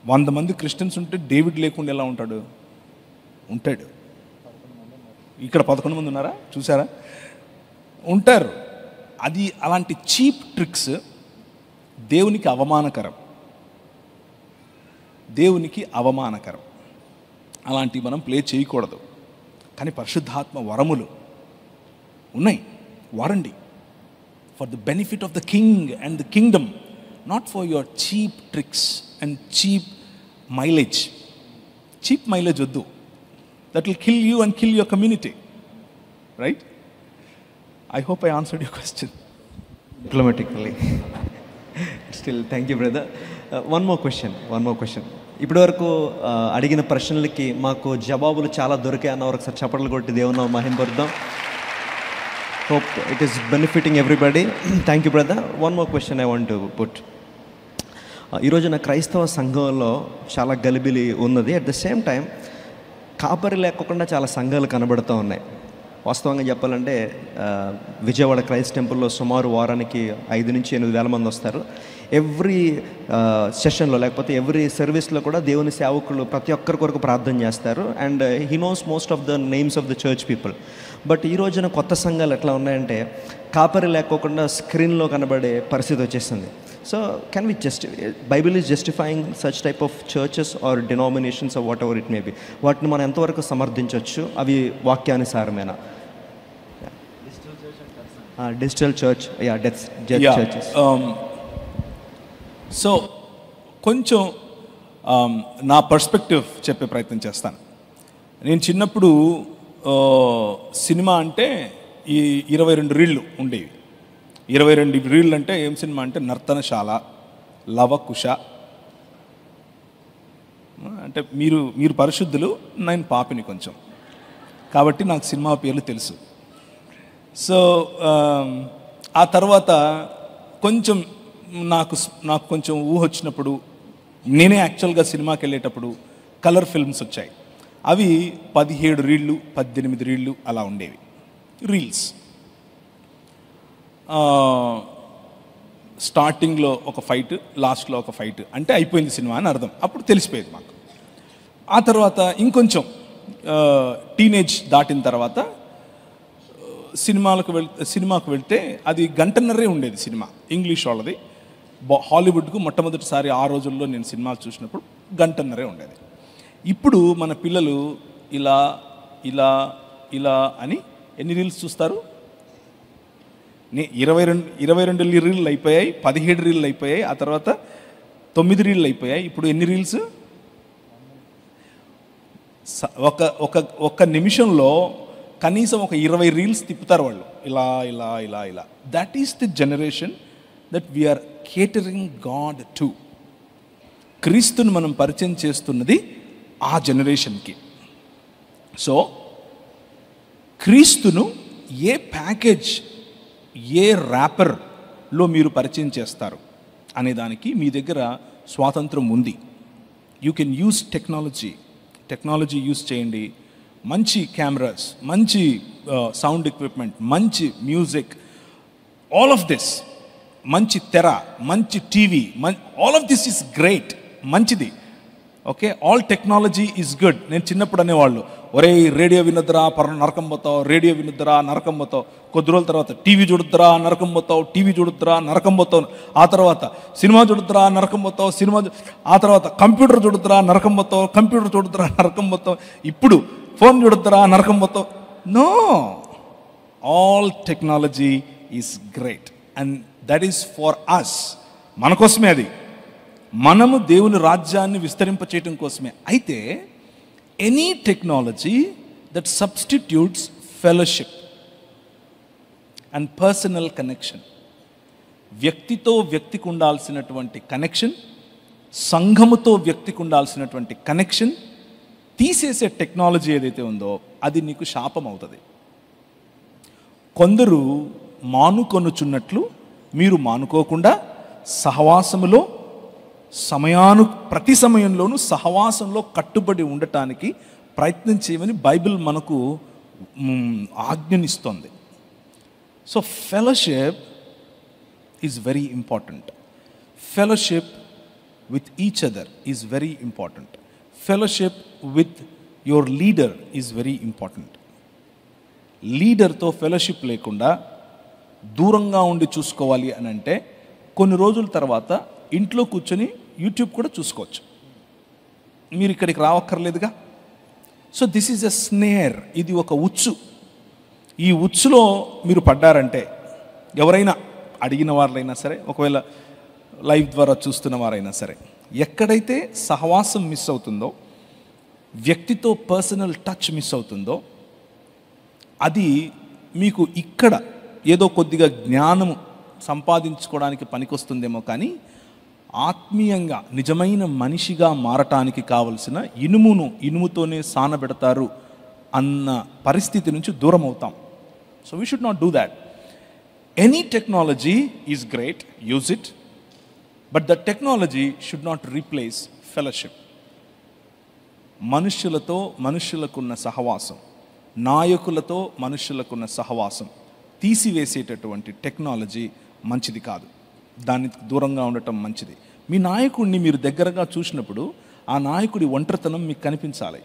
Speaker 3: 100 మంది క్రిస్టియన్స్ ఉంటే డేవిడ్ లేకుండా ఎలా ఉంటాడు? ఉంటాడు. ఇక్కడ 11 మంది ఉన్నారా? చూసారా? ఉంటారు. అది అలాంటి చీప్ ట్రిక్స్ దేవునికి అవమానకరం. అలాంటివి మనం ప్లే చేయకూడదు. కానీ పరిశుద్ధాత్మ వరములు ఉన్నాయి, వారండి. For the benefit of the king and the kingdom, not for your cheap tricks and cheap mileage. Cheap mileage వద్దు. That will kill you and kill your community. Right? I hope I answered your question.
Speaker 2: Diplomatically. Still, thank you, brother. One more question. ఇప్పటి వరకు అడిగిన ప్రశ్నలకి మాకు జవాబులు చాలా దొరికాయి అన్న ఒకసారి చప్పట్లు కొట్టి దేవుని మహిమపరుద్దాం. Hope it is benefiting everybody. Thank you, brother. One more question I want to put. ఈరోజున క్రైస్తవ సంఘంలో చాలా గలిబిలి ఉన్నది. అట్ ద సేమ్ టైం కాపరి లేకుండా చాలా సంఘాలు కనబడుతూ ఉన్నాయి. వాస్తవంగా చెప్పాలంటే విజయవాడ క్రైస్ట్ టెంపుల్లో సుమారు వారానికి 5 నుంచి 8 వేల మంది వస్తారు. ఎవ్రీ సెషన్లో లేకపోతే ఎవ్రీ సర్వీస్లో కూడా దేవుని సేవకులు ప్రతి ఒక్కరి కొరకు ప్రార్థన చేస్తారు. And he knows most of the names of the church people. But ఈ రోజున కొత్త సంఘాలు ఎట్లా ఉన్నాయంటే కాపరి లేకోకుండా స్క్రీన్లో కనబడే పరిస్థితి వచ్చేసింది. So can we Bible is justifying such type of churches or denominations or whatever it may be, వాటిని మనం ఎంతవరకు సమర్థించవచ్చు? అవి వాక్యానుసారమేనా? Digital church, churches.
Speaker 3: సో కొంచెం నా పర్స్పెక్టివ్ చెప్పే ప్రయత్నం చేస్తాను. నేను చిన్నప్పుడు సినిమా అంటే ఈ 22 రీళ్ళు ఉండేవి. 22 రీళ్ళు అంటే ఏం సినిమా అంటే నర్తనశాల, లవకుశ. అంటే మీరు పరిశుద్ధులు, నేను పాపిని కొంచెం, కాబట్టి నాకు సినిమా పేర్లు తెలుసు. సో ఆ తర్వాత కొంచెం నాకు కొంచెం ఊహ వచ్చినప్పుడు, నేనే యాక్చువల్గా సినిమాకి వెళ్ళేటప్పుడు కలర్ ఫిల్మ్స్ వచ్చాయి. అవి 17 రీళ్ళు 18 రీళ్ళు అలా ఉండేవి రీల్స్. స్టార్టింగ్లో ఒక ఫైట్, లాస్ట్లో ఒక ఫైట్, అంటే అయిపోయింది సినిమా అని అర్థం. అప్పుడు తెలిసిపోయేది మాకు. ఆ తర్వాత ఇంకొంచెం టీనేజ్ దాటిన తర్వాత సినిమాకు వెళ్తే అది 1.5 గంటన్నరే ఉండేది సినిమా, ఇంగ్లీష్ వాళ్ళది. హాలీవుడ్కు మొట్టమొదటిసారి ఆ రోజుల్లో నేను సినిమాలు చూసినప్పుడు 1.5 గంటన్నరే ఉండేది. ఇప్పుడు మన పిల్లలు ఇలా ఇలా ఇలా అని ఎన్ని రీల్స్ చూస్తారు? 22 రీళ్ళు అయిపోయాయి, 17 రీళ్ళు అయిపోయాయి, ఆ తర్వాత 9 రీళ్ళు అయిపోయాయి. ఇప్పుడు ఎన్ని రీల్స్? ఒక నిమిషంలో కనీసం ఒక 20 రీల్స్ తిప్పుతారు వాళ్ళు, ఇలా ఇలా ఇలా ఇలా. That is the generation that we are catering God to. క్రీస్తుని మనం పరిచయం చేస్తున్నది ఆ జనరేషన్కి. సో క్రీస్తును ఏ ప్యాకేజ్, ఏ ర్యాపర్లో మీరు పరిచయం చేస్తారు అనే దానికి మీ దగ్గర స్వాతంత్రం ఉంది. You can use technology use చేయండి. మంచి కెమెరాస్, మంచి సౌండ్ ఎక్విప్మెంట్, మంచి మ్యూజిక్, ఆల్ ఆఫ్ దిస్ మంచి తెర, మంచి TV, all of this is great, మంచిది. Okay, all technology is good. నేను చిన్నప్పుడు అనేవాళ్ళు, ఒరే రేడియో వినొద్దురా నరకం పోతావు, రేడియో వినొద్దురా నరకం పోతావు. కొద్ది రోజుల తర్వాత టీవీ చూడొద్దురా నరకం పోతావు, టీవీ చూడొద్దురా నరకం పోతావు. ఆ తర్వాత సినిమా చూడొద్దురా నరకం పోతావు, ఆ తర్వాత కంప్యూటర్ చూడొద్దురా నరకం పోతావు, కంప్యూటర్ చూడొద్దురా నరకం పోతావు. ఇప్పుడు ఫోన్ చూడొద్దురా నరకం పోతావు. No, all technology is great and that is for us. మన కోసమే అది, మనము దేవుని రాజ్యాన్ని విస్తరింప చేయటం కోసమే. అయితే any technology that substitutes fellowship and personal connection, వ్యక్తితో వ్యక్తికి ఉండాల్సినటువంటి కనెక్షన్, సంఘముతో వ్యక్తికి ఉండాల్సినటువంటి కనెక్షన్ తీసేసే టెక్నాలజీ ఏదైతే ఉందో అది నీకు శాపం అవుతుంది. కొందరు మానుకొనుచున్నట్లు మీరు మానుకోకుండా సహవాసములో ప్రతి సమయంలోనూ సహవాసంలో కట్టుబడి ఉండటానికి ప్రయత్నం చేయమని బైబిల్ మనకు ఆజ్ఞనిస్తోంది. So fellowship is very important. Fellowship with each other is very important. Fellowship with your leader is very important. లీడర్తో ఫెలోషిప్ లేకుండా దూరంగా ఉండి చూసుకోవాలి అని అంటే కొన్ని రోజుల తర్వాత ఇంట్లో కూర్చొని యూట్యూబ్ కూడా చూసుకోవచ్చు, మీరు ఇక్కడికి రావక్కర్లేదుగా. So this is a snare, ఇది ఒక ఉచ్చు. ఈ ఉచ్చులో మీరు పడ్డారంటే, ఎవరైనా అడిగిన వారైనా సరే, ఒకవేళ లైవ్ ద్వారా చూస్తున్న వారైనా సరే, ఎక్కడైతే సహవాసం మిస్ అవుతుందో, వ్యక్తితో పర్సనల్ టచ్ మిస్ అవుతుందో, అది మీకు ఇక్కడ ఏదో కొద్దిగా జ్ఞానము సంపాదించుకోవడానికి పనికొస్తుందేమో, కానీ ఆత్మీయంగా నిజమైన మనిషిగా మారటానికి కావలసిన ఇనుముతోనే సానబెడతారు అన్న పరిస్థితి నుంచి దూరం అవుతాం. So we should not do that. Any technology is great, use it, but the technology should not replace fellowship. మనుష్యులతో మనుష్యులకున్న సహవాసం, నాయకులతో మనుష్యులకున్న సహవాసం తీసివేసేటటువంటి టెక్నాలజీ మంచిది కాదు. దానికి దూరంగా ఉండటం మంచిది. మీ నాయకుడిని మీరు దగ్గరగా చూసినప్పుడు ఆ నాయకుడి ఒంటరితనం మీకు కనిపించాలి,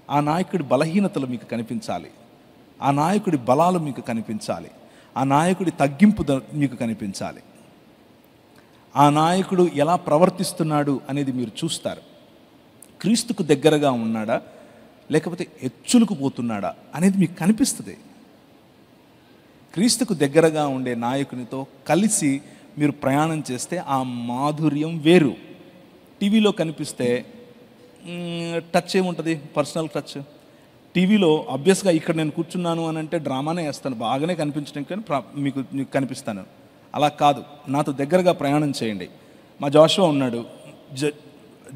Speaker 3: ఆ నాయకుడి బలహీనతలు మీకు కనిపించాలి, ఆ నాయకుడి బలాలు మీకు కనిపించాలి, ఆ నాయకుడి తగ్గింపు మీకు కనిపించాలి, ఆ నాయకుడు ఎలా ప్రవర్తిస్తున్నాడు అనేది మీరు చూస్తారు. క్రీస్తుకు దగ్గరగా ఉన్నాడా లేకపోతే ఎచ్చులకు పోతున్నాడా అనేది మీకు కనిపిస్తుంది. క్రీస్తుకు దగ్గరగా ఉండే నాయకునితో కలిసి మీరు ప్రయాణం చేస్తే ఆ మాధుర్యం వేరు. టీవీలో కనిపిస్తే టచ్ ఏముంటుంది, పర్సనల్ టచ్. టీవీలో ఆబ్వియస్గా ఇక్కడ నేను కూర్చున్నాను అని అంటే డ్రామానే వేస్తాను, బాగానే కనిపించడం కానీ మీకు కనిపిస్తాను. అలా కాదు, నాతో దగ్గరగా ప్రయాణం చేయండి. మా జాషువా ఉన్నాడు,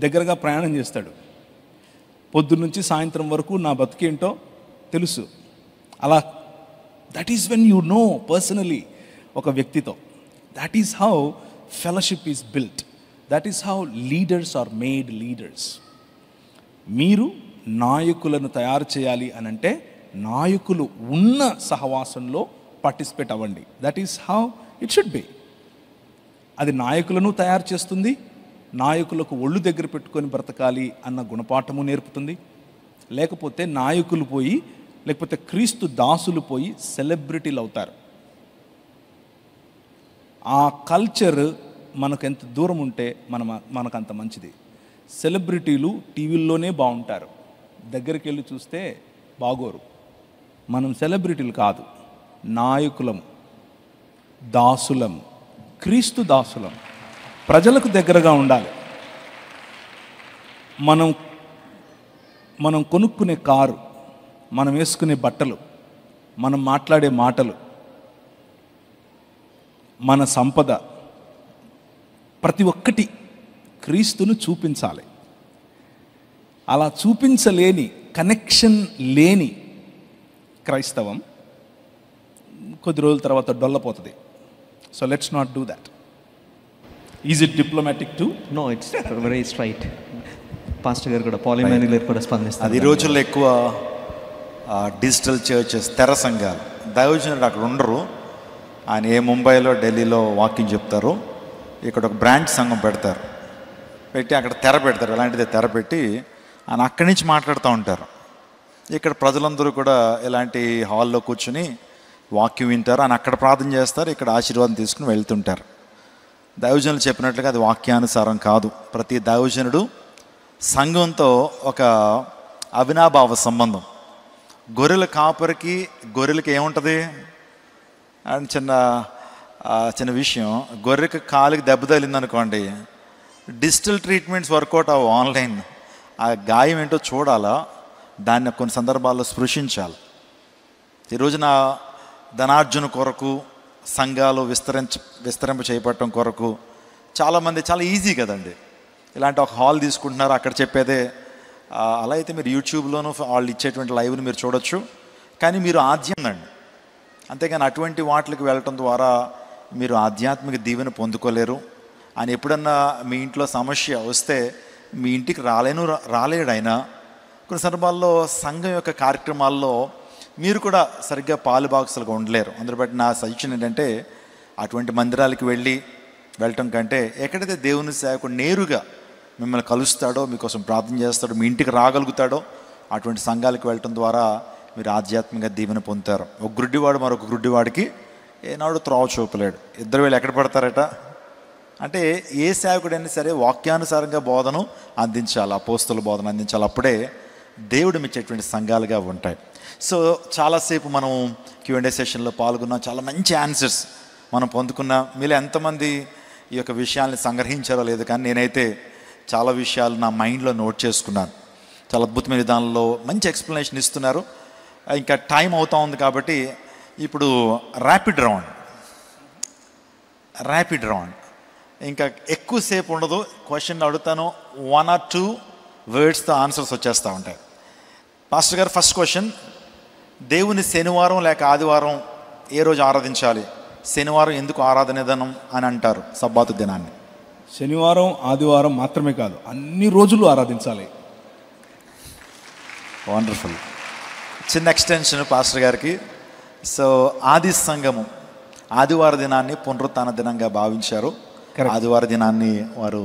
Speaker 3: దగ్గరగా ప్రయాణం చేస్తాడు. పొద్దున్నుంచి సాయంత్రం వరకు నా బతికేంటో తెలుసు. అలా that is when you know personally ఒక వ్యక్తితో. That is how fellowship is built. That is how leaders are made leaders. మీరు నాయకులను తయారు చేయాలి అని అంటే నాయకులు ఉన్న సహవాసంలో పార్టిసిపేట్ అవ్వండి. That is how it should be. అది నాయకులను తయారు చేస్తుంది, నాయకులకు ఒళ్ళు దగ్గర పెట్టుకొని బ్రతకాలి అన్న గుణపాఠము నేర్పుతుంది. లేకపోతే నాయకులు పోయి, లేకపోతే క్రీస్తు దాసులు పోయి సెలబ్రిటీలు అవుతారు. ఆ కల్చర్ మనకు ఎంత దూరం ఉంటే మనకు అంత మంచిది. సెలబ్రిటీలు టీవీల్లోనే బాగుంటారు, దగ్గరికి వెళ్ళి చూస్తే బాగోరు. మనం సెలబ్రిటీలు కాదు, నాయకులం, దాసులం, క్రీస్తు దాసులం. ప్రజలకు దగ్గరగా ఉండాలి. మనం కొనుక్కునే కారు, మనం వేసుకునే బట్టలు, మనం మాట్లాడే మాటలు, మన సంపద, ప్రతి ఒక్కటి క్రీస్తును చూపించాలి. అలా చూపించలేని, కనెక్షన్ లేని క్రైస్తవం కొద్ది రోజుల తర్వాత డొల్లపోతుంది. So let's not do that. Is it diplomatic too?
Speaker 2: No, it's very straight. Pastor గారు కూడా, పాలిమానిక్ గారు కూడా స్పందిస్తారు.
Speaker 1: అది ఈ రోజుల్లో ఎక్కువ డిజిటల్ చర్చెస్, తెర సంఘాలు, దైవజనుడు అక్కడ ఉండరు. ఆయన ఏ ముంబైలో ఢిల్లీలో వాకింగ్ చెప్తారో ఇక్కడ ఒక బ్రాంచ్ సంఘం పెడతారు, పెట్టి అక్కడ తెర పెడతారు, అలాంటిదే తెర పెట్టి ఆయన అక్కడి నుంచి మాట్లాడుతూ ఉంటారు. ఇక్కడ ప్రజలందరూ కూడా ఇలాంటి హాల్లో కూర్చుని వాక్యం వింటారు, ఆయన అక్కడ ప్రార్థన చేస్తారు, ఇక్కడ ఆశీర్వాదం తీసుకుని వెళ్తుంటారు. దైవజనులు చెప్పినట్లుగా అది వాక్యానుసారం కాదు. ప్రతి దైవజనుడు సంఘంతో ఒక అవినాభావ సంబంధం. గొర్రెల కాపరికి గొర్రెలకి ఏముంటుంది అని చిన్న విషయం, గొర్రెకి కాలికి దెబ్బ తగిలింది అనుకోండి, డిజిటల్ ట్రీట్మెంట్స్ వర్కౌట్ అవ్వ, ఆన్లైన్ ఆ గాయం ఏంటో చూడాలా, దాన్ని కొన్ని సందర్భాల్లో స్పృశించాలి. ఈ రోజున ధనార్జన కొరకు సంఘాలు విస్తరింప చేపట్టడం కొరకు చాలామంది చాలా ఈజీ కదండి, ఇలాంటి ఒక హాల్ తీసుకుంటున్నారు, అక్కడ చెప్పేదే అలా అయితే మీరు యూట్యూబ్లోనూ వాళ్ళు ఇచ్చేటువంటి లైవ్ని మీరు చూడొచ్చు, కానీ మీరు ఆధ్యాత్మికండి. అంతేగాని అటువంటి వాటికి వెళ్ళటం ద్వారా మీరు ఆధ్యాత్మిక దీవెన పొందుకోలేరు. ఆయన ఎప్పుడన్నా మీ ఇంట్లో సమస్య వస్తే మీ ఇంటికి రాలేడు ఆయన. కొన్ని సందర్భాల్లో సంఘం యొక్క కార్యక్రమాల్లో మీరు కూడా సరిగ్గా పాలుబాక్సులుగా ఉండలేరు. అందులో బట్టి నా సజెషన్ ఏంటంటే అటువంటి మందిరాలకి వెళ్ళటం కంటే ఎక్కడైతే దేవుని సేవకుడు నేరుగా మిమ్మల్ని కలుస్తాడో, మీకోసం ప్రార్థన చేస్తాడో, మీ ఇంటికి రాగలుగుతాడో అటువంటి సంఘాలకు వెళ్ళటం ద్వారా మీరు ఆధ్యాత్మిక దీవెన పొందుతారు. ఒక గుడ్డివాడు మరొక గుడ్డివాడికి ఏనాడు త్రోవ చూపలేడు. ఇద్దరు వీళ్ళు ఎక్కడ పడతారట అంటే ఏ సేవకుడైనా సరే వాక్యానుసారంగా బోధను అందించాలి, అపోస్తల బోధన అందించాలి. అప్పుడే దేవుడు మెచ్చేటువంటి సంఘాలుగా ఉంటాయి. సో చాలాసేపు మనం Q&A సెషన్లో పాల్గొన్నాం, చాలా మంచి ఆన్సర్స్ మనం పొందుకున్నాం. మీలో ఎంతమంది ఈ యొక్క విషయాల్ని సంగ్రహించారో లేదు, కానీ నేనైతే చాలా విషయాలు నా మైండ్లో నోట్ చేసుకున్నాను. చాలా అద్భుతమైన విధానంలో మంచి ఎక్స్ప్లెనేషన్ ఇస్తున్నారు. ఇంకా టైం అవుతా ఉంది కాబట్టి ఇప్పుడు ర్యాపిడ్ రౌండ్ ఇంకా ఎక్కువసేపు ఉండదు. క్వశ్చన్ అడుగుతాను, 1 or 2 వర్డ్స్తో ఆన్సర్స్ వచ్చేస్తూ ఉంటాయి. పాస్టర్ గారు, ఫస్ట్ క్వశ్చన్, దేవుని శనివారం లేక ఆదివారం ఏ రోజు ఆరాధించాలి? శనివారం ఎందుకు ఆరాధన దినం అని అంటారు, సబ్బాతు దినాన్ని?
Speaker 3: శనివారం ఆదివారం మాత్రమే కాదు, అన్ని రోజులు ఆరాధించాలి.
Speaker 1: వండర్ఫుల్. చిన్న ఎక్స్టెన్షన్ పాస్టర్ గారికి. సో ఆది సంఘము ఆదివార దినాన్ని పునరుత్థాన దినంగా భావించారు, ఆదివార దినాన్ని వారు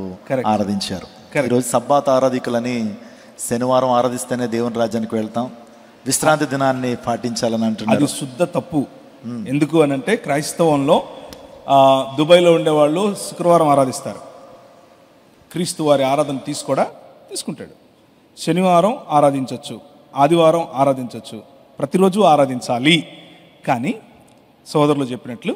Speaker 1: ఆరాధించారు. ఈరోజు సబ్బాత్ ఆరాధికులని శనివారం ఆరాధిస్తేనే దేవుని రాజ్యానికి వెళ్తాం, విశ్రాంతి దినాన్ని పాటించాలని అంటున్నారు.
Speaker 3: అది శుద్ధ తప్పు. ఎందుకు అని అంటే క్రైస్తవంలో దుబాయ్లో ఉండేవాళ్ళు శుక్రవారం ఆరాధిస్తారు, క్రీస్తు వారి ఆరాధన తీసుకుంటాడు. శనివారం ఆరాధించవచ్చు, ఆదివారం ఆరాధించవచ్చు, ప్రతిరోజు ఆరాధించాలి. కానీ సోదరులు చెప్పినట్లు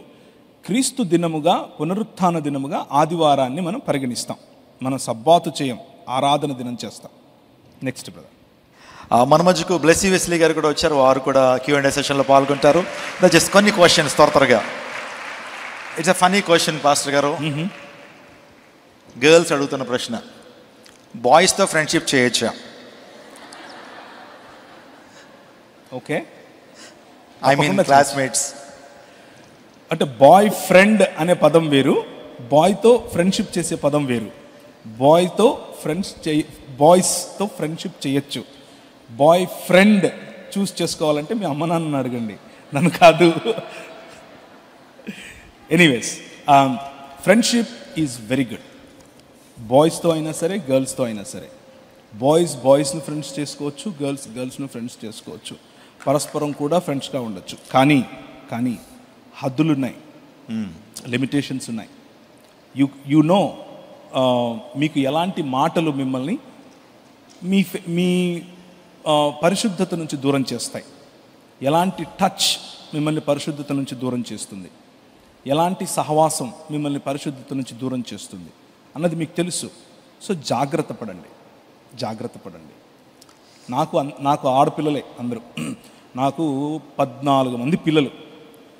Speaker 3: క్రీస్తు దినముగా, పునరుత్థాన దినముగా ఆదివారాన్ని మనం పరిగణిస్తాం. మనం సబ్బాతు చేయం, ఆరాధన దినం చేస్తాం. Next brother.
Speaker 1: మన మధ్యకు బ్లెస్సీ వెస్లీ గారు కూడా వచ్చారు, వారు కూడా Q&A సెషన్లో పాల్గొంటారు. జస్ట్ కొన్ని క్వశ్చన్స్ త్వరగా. It's a funny question pastor గారు. గర్ల్స్ అడుగుతున్న ప్రశ్న, బాయ్స్తో ఫ్రెండ్షిప్ చేయొచ్చా?
Speaker 3: Okay,
Speaker 1: I mean classmates.
Speaker 3: అంటే బాయ్ ఫ్రెండ్ అనే పదం వేరు, బాయ్తో ఫ్రెండ్షిప్ చేసే పదం వేరు. బాయ్స్తో ఫ్రెండ్షిప్ చేయొచ్చు. బాయ్ ఫ్రెండ్ చూస్ చేసుకోవాలంటే మీ అమ్మ నాన్నని అడగండి, నన్ను కాదు. Anyways, friendship is very good. బాయ్స్తో అయినా సరే, గర్ల్స్తో అయినా సరే. బాయ్స్ని ఫ్రెండ్స్ చేసుకోవచ్చు, గర్ల్స్ని ఫ్రెండ్స్ చేసుకోవచ్చు. పరస్పరం కూడా ఫ్రెండ్స్గా ఉండొచ్చు. కానీ హద్దులు ఉన్నాయి, లిమిటేషన్స్ ఉన్నాయి. యు నో, మీకు ఎలాంటి మాటలు మిమ్మల్ని మీ పరిశుద్ధత నుంచి దూరం చేస్తాయి, ఎలాంటి టచ్ మిమ్మల్ని పరిశుద్ధత నుంచి దూరం చేస్తుంది, ఎలాంటి సహవాసం మిమ్మల్ని పరిశుద్ధత నుంచి దూరం చేస్తుంది అన్నది మీకు తెలుసు. సో జాగ్రత్త పడండి. నాకు ఆడపిల్లలే అందరూ. నాకు 14 మంది పిల్లలు,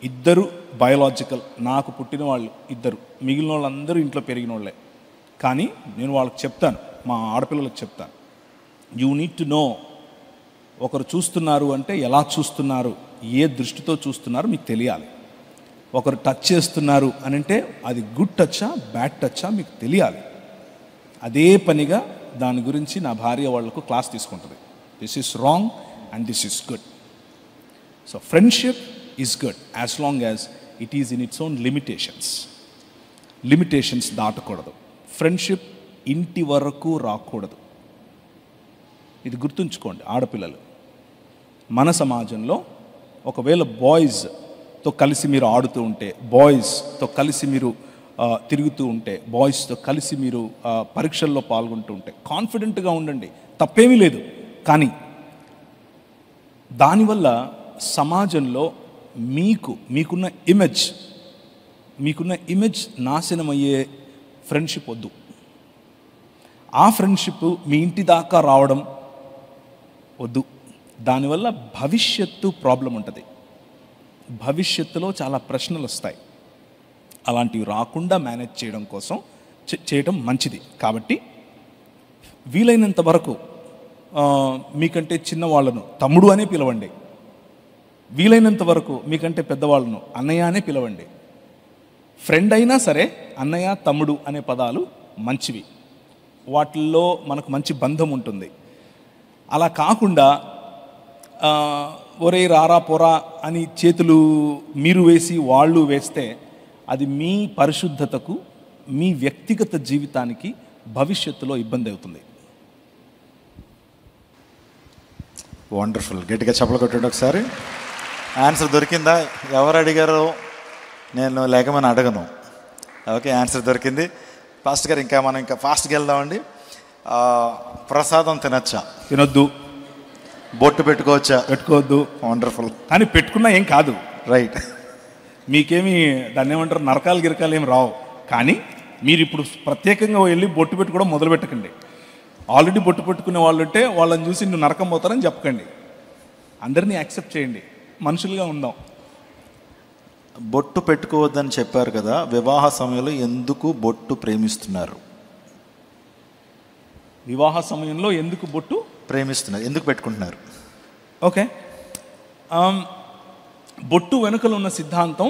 Speaker 3: 2 బయోలాజికల్, నాకు పుట్టిన వాళ్ళు 2, మిగిలిన వాళ్ళందరూ ఇంట్లో పెరిగిన వాళ్ళే. కానీ నేను వాళ్ళకి చెప్తాను, మా ఆడపిల్లలకు చెప్తాను, యూ నీడ్ టు నో, ఒకరు చూస్తున్నారు అంటే ఎలా చూస్తున్నారు, ఏ దృష్టితో చూస్తున్నారు మీకు తెలియాలి. ఒకరు టచ్ చేస్తున్నారు అని అంటే అది గుడ్ టచ్చా బ్యాడ్ టచ్చా మీకు తెలియాలి. అదే పనిగా దాని గురించి నా భార్య వాళ్లకు క్లాస్ తీసుకుంటుంది. This is wrong and this is good. So friendship is good as long as it is in its own limitations దాటకూడదు. ఫ్రెండ్షిప్ ఇంటి వరకు రాకూడదు. ఇది గుర్తుంచుకోండి ఆడపిల్లలు. మన సమాజంలో ఒకవేళ బాయ్స్తో కలిసి మీరు ఆడుతూ ఉంటే, బాయ్స్తో కలిసి మీరు తిరుగుతూ ఉంటే, బాయ్స్తో కలిసి మీరు పరీక్షల్లో పాల్గొంటూ ఉంటే కాన్ఫిడెంట్గా ఉండండి, తప్పేమీ లేదు. కానీ దానివల్ల సమాజంలో మీకున్న ఇమేజ్ నాశనమయ్యే ఫ్రెండ్షిప్ వద్దు. ఆ ఫ్రెండ్షిప్ మీ ఇంటి దాకా రావడం వద్దు. దానివల్ల భవిష్యత్తు ప్రాబ్లం ఉంటుంది. భవిష్యత్తులో చాలా ప్రశ్నలు వస్తాయి. అలాంటివి రాకుండా మేనేజ్ చేయడం కోసం చేయడం మంచిది. కాబట్టి వీలైనంత వరకు మీకంటే చిన్నవాళ్ళను తమ్ముడు అనే పిలవండి. వీలైనంత వరకు మీకంటే పెద్దవాళ్ళను అన్నయ్య అనే పిలవండి. ఫ్రెండ్ అయినా సరే అన్నయ్య తమ్ముడు అనే పదాలు మంచివి. వాటిల్లో మనకు మంచి బంధం ఉంటుంది. అలా కాకుండా ఒరే రారా పోరా అని చేతులు మీరు వేసి వాళ్ళు వేస్తే అది మీ పరిశుద్ధతకు, మీ వ్యక్తిగత జీవితానికి భవిష్యత్తులో ఇబ్బంది అవుతుంది.
Speaker 1: వండర్ఫుల్. గట్టిగా చప్పలు కొట్టండి ఒకసారి. ఆన్సర్ దొరికిందా? ఎవరు అడిగారో నేను లేకమని అడగను. ఓకే, ఆన్సర్ దొరికింది. పాస్టర్ గారు మనం ఇంకా ఫాస్ట్గా వెళ్దామండి. ప్రసాదం తినచ్చా?
Speaker 3: తినొద్దు.
Speaker 1: బొట్టు పెట్టుకోవచ్చా?
Speaker 3: పెట్టుకోవద్దు.
Speaker 1: వండర్ఫుల్.
Speaker 3: కానీ పెట్టుకున్నా ఏం కాదు.
Speaker 1: రైట్.
Speaker 3: మీకేమి దాన్ని ఏమంటారు, నరకాలు గిరకాలు ఏమి రావు. కానీ మీరు ఇప్పుడు ప్రత్యేకంగా వెళ్ళి బొట్టు పెట్టుకోవడం మొదలు పెట్టకండి. ఆల్రెడీ బొట్టు పెట్టుకునే వాళ్ళు ఉంటే వాళ్ళని చూసి నువ్వు నరకం పోతారని చెప్పకండి. అందరినీ యాక్సెప్ట్ చేయండి, మనుషులుగా ఉందాం.
Speaker 1: బొట్టు పెట్టుకోవద్దని చెప్పారు కదా, వివాహ సమయంలో ఎందుకు బొట్టు ప్రేమిస్తున్నారు?
Speaker 3: వివాహ సమయంలో ఎందుకు బొట్టు
Speaker 1: ప్రేమిస్తున్నారు, ఎందుకు పెట్టుకుంటున్నారు?
Speaker 3: ఓకే, బొట్టు వెనుకలు ఉన్న సిద్ధాంతం,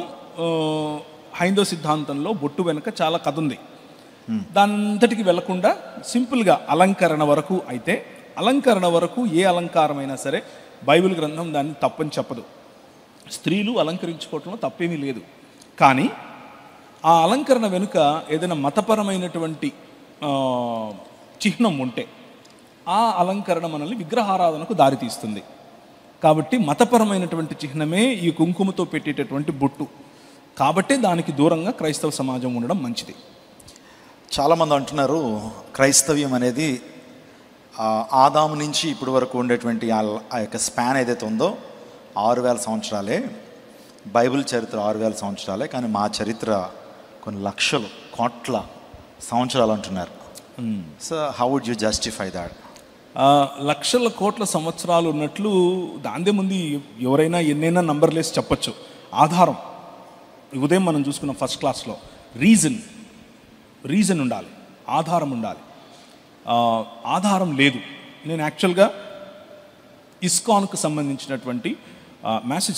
Speaker 3: హైందవ సిద్ధాంతంలో బొట్టు వెనుక చాలా కథ ఉంది. దానంతటికి వెళ్లకుండా సింపుల్గా అలంకరణ వరకు అయితే, అలంకరణ వరకు ఏ అలంకారమైనా సరే బైబిల్ గ్రంథం దాన్ని తప్పని చెప్పదు. స్త్రీలు అలంకరించుకోవటంలో తప్పేమీ లేదు. కానీ ఆ అలంకరణ వెనుక ఏదైనా మతపరమైనటువంటి చిహ్నం ఉంటే ఆ అలంకరణ మనల్ని విగ్రహారాధనకు దారితీస్తుంది. కాబట్టి మతపరమైనటువంటి చిహ్నమే ఈ కుంకుమతో పెట్టేటటువంటి బొట్టు. కాబట్టే దానికి దూరంగా క్రైస్తవ సమాజం ఉండడం మంచిది.
Speaker 1: చాలామంది అంటున్నారు క్రైస్తవ్యం అనేది ఆదాము నుంచి ఇప్పటి వరకు ఉండేటువంటి ఆ యొక్క స్పాన్ ఏదైతే ఉందో 6000 సంవత్సరాలే, బైబిల్ చరిత్ర 6000 సంవత్సరాలే, కానీ మా చరిత్ర కొన్ని లక్షలు కోట్ల సంవత్సరాలు అంటున్నారు. So how would you justify that?
Speaker 3: లక్షల కోట్ల సంవత్సరాలు ఉన్నట్లు దాందే ముందు ఎవరైనా ఎన్నైనా నంబర్లేసి చెప్పచ్చు. ఆధారం, ఉదయం మనం చూసుకున్న ఫస్ట్ క్లాస్లో రీజన్ ఉండాలి, ఆధారం ఉండాలి. ఆధారం లేదు. నేను యాక్చువల్గా ఇస్కాన్కు సంబంధించినటువంటి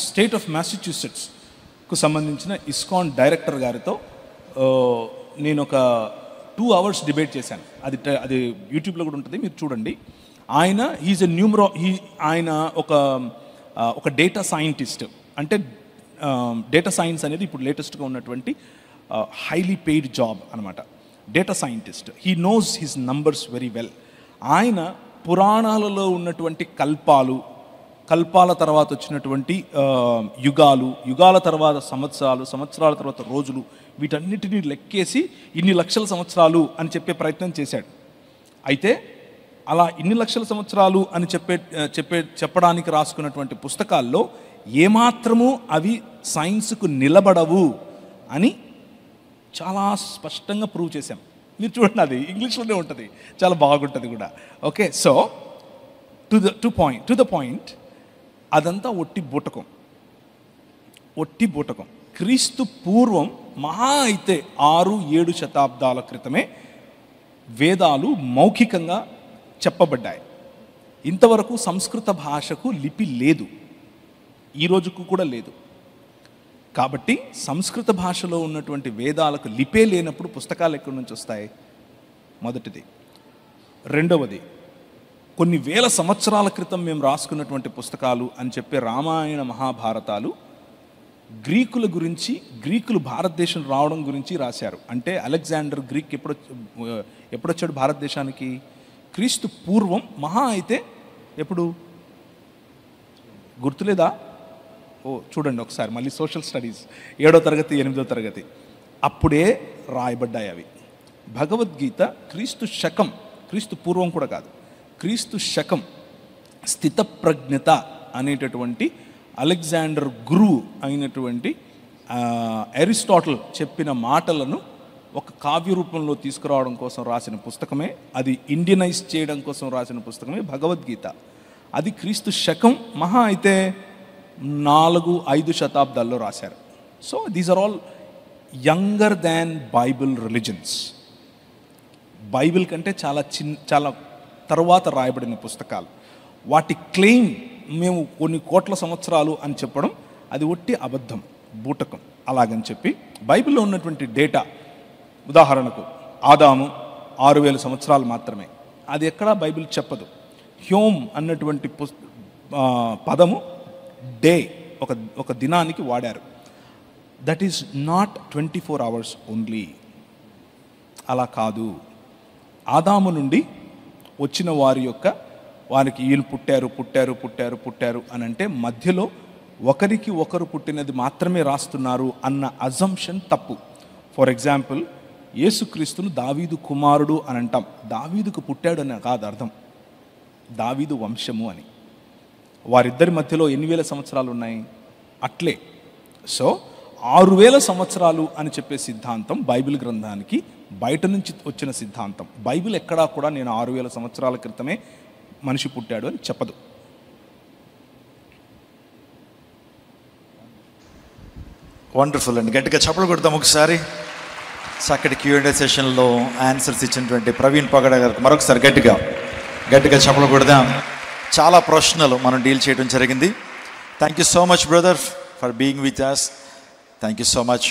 Speaker 3: స్టేట్ ఆఫ్ మ్యాసచ్యూసెట్స్కు సంబంధించిన ఇస్కాన్ డైరెక్టర్ గారితో నేను ఒక 2 hours డిబేట్ చేశాను. అది యూట్యూబ్లో కూడా ఉంటుంది, మీరు చూడండి. ఆయన ఒక డేటా సైంటిస్ట్. అంటే డేటా సైన్స్ అనేది ఇప్పుడు లేటెస్ట్గా ఉన్నటువంటి హైలీ పెయిడ్ జాబ్ అనమాట. Data scientist, he knows his numbers very well. ఆయన పురాణాలలో ఉన్నటువంటి కల్పాల తర్వాత వచ్చినటువంటి యుగాల తర్వాత సంవత్సరాల తర్వాత రోజులు, వీటన్నిటినీ లెక్కేసి ఇన్ని లక్షల సంవత్సరాలు అని చెప్పే ప్రయత్నం చేశాడు. అయితే అలా ఇన్ని లక్షల సంవత్సరాలు అని చెప్పడానికి రాసుకున్నటువంటి పుస్తకాల్లో ఏమాత్రము అవి సైన్స్కు నిలబడవు అని చాలా స్పష్టంగా ప్రూవ్ చేశాం. మీరు చూడండి, అది ఇంగ్లీష్లోనే ఉంటుంది, చాలా బాగుంటుంది కూడా. Okay, so to the point, అదంతా ఒట్టి బూటకం. క్రీస్తు పూర్వం మహా అయితే 6-7 శతాబ్దాల క్రితమే వేదాలు మౌఖికంగా చెప్పబడ్డాయి. ఇంతవరకు సంస్కృత భాషకు లిపి లేదు, ఈ రోజుకు కూడా లేదు. కాబట్టి సంస్కృత భాషలో ఉన్నటువంటి వేదాలకు లిపే లేనప్పుడు పుస్తకాలు ఎక్కడి నుంచి వస్తాయి? మొదటిది. రెండవది, కొన్ని వేల సంవత్సరాల క్రితం మేము రాసుకున్నటువంటి పుస్తకాలు అని చెప్పే రామాయణ మహాభారతాలు గ్రీకుల గురించి, గ్రీకులు భారతదేశం రావడం గురించి రాశారు. అంటే అలెగ్జాండర్ గ్రీక్ ఎప్పుడొచ్చాడు భారతదేశానికి? క్రీస్తు పూర్వం మహా అయితే ఎప్పుడు గుర్తులేదా? చూడండి ఒకసారి మళ్ళీ సోషల్ స్టడీస్ 7వ తరగతి 8వ తరగతి అప్పుడే రాయబడ్డాయి అవి. భగవద్గీత క్రీస్తు శకం, క్రీస్తు పూర్వం కూడా కాదు, క్రీస్తు శకం స్థితప్రజ్ఞత అనేటటువంటి అలెగ్జాండర్ గురువు అయినటువంటి అరిస్టాటిల్ చెప్పిన మాటలను ఒక కావ్య రూపంలో తీసుకురావడం కోసం రాసిన పుస్తకమే, అది ఇండియనైజ్ చేయడం కోసం రాసిన పుస్తకమే భగవద్గీత. అది క్రీస్తు శకం మహా అయితే 4-5 శతాబ్దాల్లో రాశారు. So these are all younger than Bible religions. Bible కంటే చాలా తర్వాత రాయబడిన పుస్తకాలు. వాటి క్లెయిమ్ మేము కొన్ని కోట్ల సంవత్సరాలు అని చెప్పడం అది ఒట్టి అబద్ధం, బూటకం. అలాగని చెప్పి బైబిల్లో ఉన్నటువంటి డేటా, ఉదాహరణకు ఆదాము 6000 సంవత్సరాలు మాత్రమే, అది ఎక్కడా బైబిల్ చెప్పదు. హ్యోమ్ అన్నటువంటి పదము డే, ఒక దినానికి వాడారు. That is not 24 hours only. అలా కాదు. ఆదాము నుండి వచ్చిన వారికి వీళ్ళు పుట్టారు అని అంటే మధ్యలో ఒకరికి ఒకరు పుట్టినది మాత్రమే రాస్తున్నారు అన్న అజంప్షన్ తప్పు. ఫర్ ఎగ్జాంపుల్, యేసుక్రీస్తును దావీదు కుమారుడు అని అంటాం. దావీదుకు పుట్టాడు అని కాదు అర్థం, దావీదు వంశము అని. వారిద్దరి మధ్యలో ఎన్ని వేల సంవత్సరాలు ఉన్నాయి? అట్లే. సో 6000 సంవత్సరాలు అని చెప్పే సిద్ధాంతం బైబిల్ గ్రంథానికి బయట నుంచి వచ్చిన సిద్ధాంతం. బైబిల్ ఎక్కడా కూడా నేను 6000 సంవత్సరాల క్రితమే మనిషి పుట్టాడు అని చెప్పదు.
Speaker 1: వండర్ఫుల్ అండి, గట్టిగా చప్పలు కొడతాం ఒకసారి. చక్కటి Q&A సెషన్లో ఆన్సర్స్ ఇచ్చినటువంటి ప్రవీణ్ పగడ గారికి మరొకసారి గట్టిగా చప్పలు కొడదాం. చాలా ప్రశ్నలు మనం డీల్ చేయడం జరిగింది. Thank you so much brother for being with us. Thank you so much.